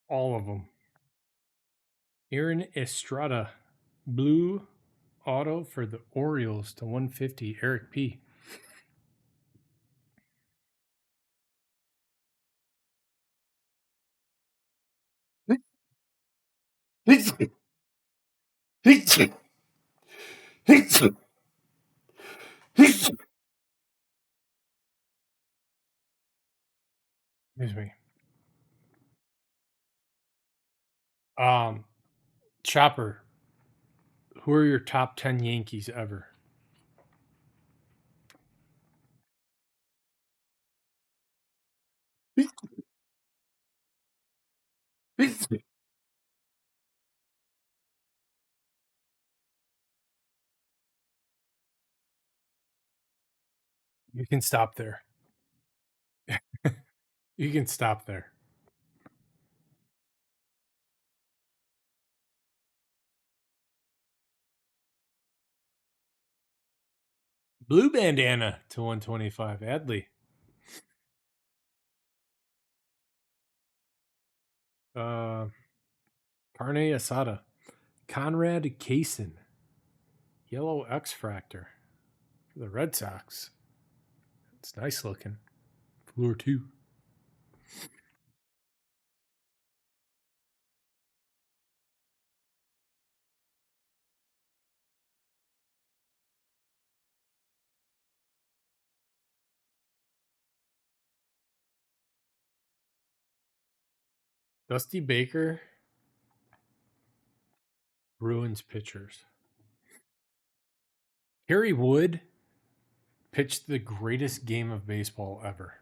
All of them. Aaron Estrada. Blue auto for the Orioles to 150. Eric P. Excuse me. Chopper. Who are your top 10 Yankees ever? You can stop there. You can stop there. Blue bandana to 125. Adley. Carne Asada. Conrad Kaysen. Yellow X Fractor for the Red Sox. It's nice looking. Floor 2. Dusty Baker. Bruins pitchers. Harry Wood pitched the greatest game of baseball ever.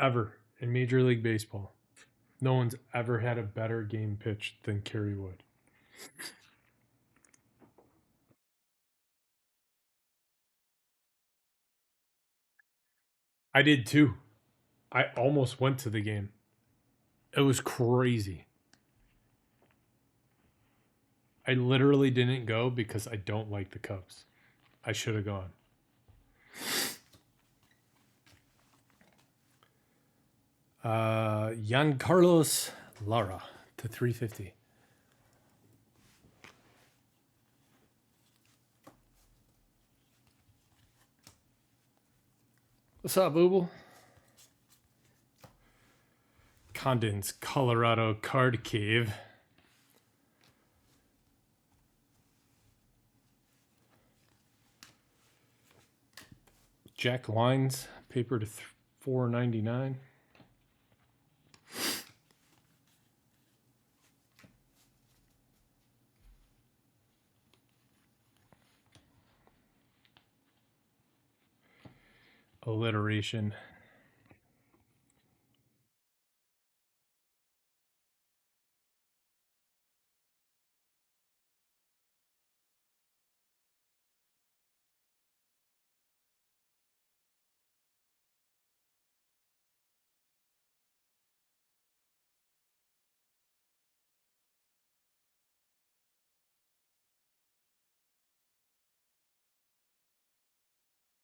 Ever in Major League Baseball. No one's ever had a better game pitched than Kerry Wood. I did too. I almost went to the game. It was crazy. I literally didn't go because I don't like the Cubs. I should have gone. Giancarlos Lara to 350. What's up, Booble? Condon's Colorado Card Cave. Jack Lines, paper to $4.99. alliteration.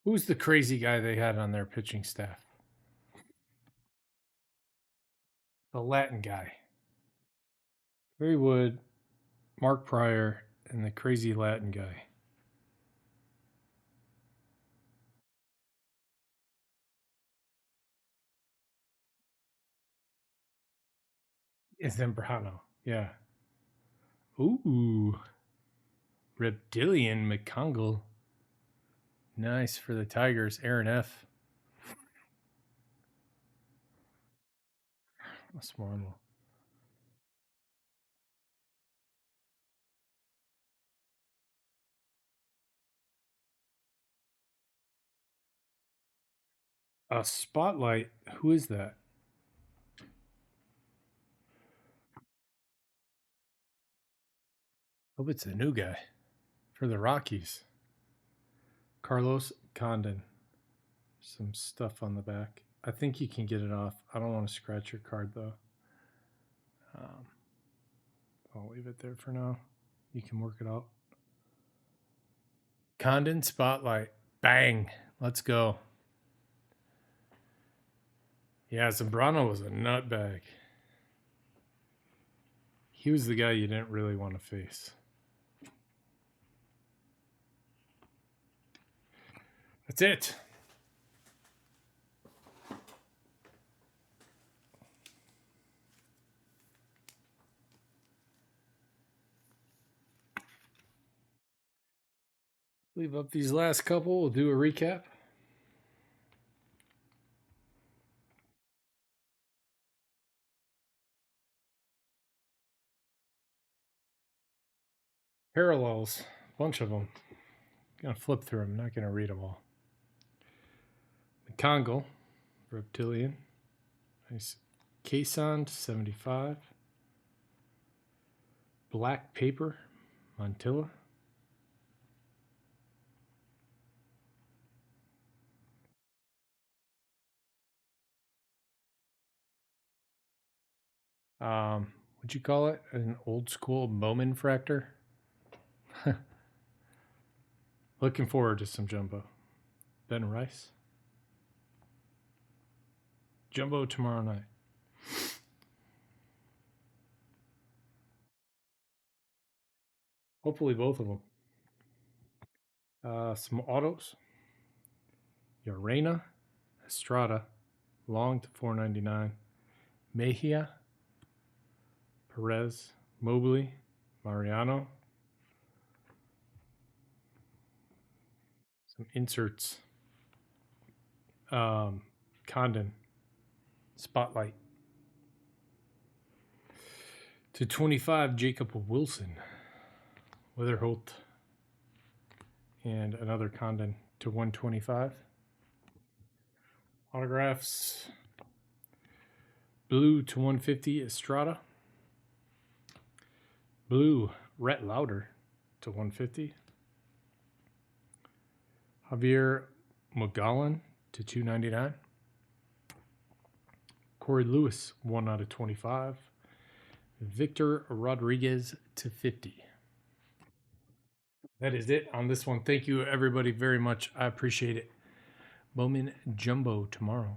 Who's the crazy guy they had on their pitching staff? The Latin guy. Barry Wood, Mark Pryor, and the crazy Latin guy. Is Zambrano. Yeah. Ooh. Reptilian McCongle. Nice for the Tigers. Aaron F. That's normal. A spotlight. Who is that? Hope it's a new guy for the Rockies. Carlos Condon. Some stuff on the back. I think you can get it off. I don't want to scratch your card though. I'll leave it there for now. You can work it out. Condon spotlight. Bang. Let's go. Yeah, Zambrano was a nutbag. He was the guy you didn't really want to face. That's it. Leave up these last couple. We'll do a recap. Parallels. Bunch of them. Gonna flip through them. Not gonna read them all. McCongle. Reptilian. Nice. Kason 75. Black Paper. Montilla. What'd you call it? An old school Bowman fractor? Looking forward to some jumbo. Ben Rice. Jumbo tomorrow night. Hopefully both of them. Some autos. Urena. Estrada. Long to 499. Mejia. Perez. Mobley. Mariano. Some inserts. Condon. Spotlight. To 25, Jacob Wilson. Weatherholt. And another Condon to 125. Autographs. Blue to 150, Estrada. Blue, Rhett Lauder to 150. Javier Mogallen to 299. Corey Lewis, 1 out of 25. Victor Rodriguez to 50. That is it on this one. Thank you, everybody, very much. I appreciate it. Bowman Jumbo tomorrow.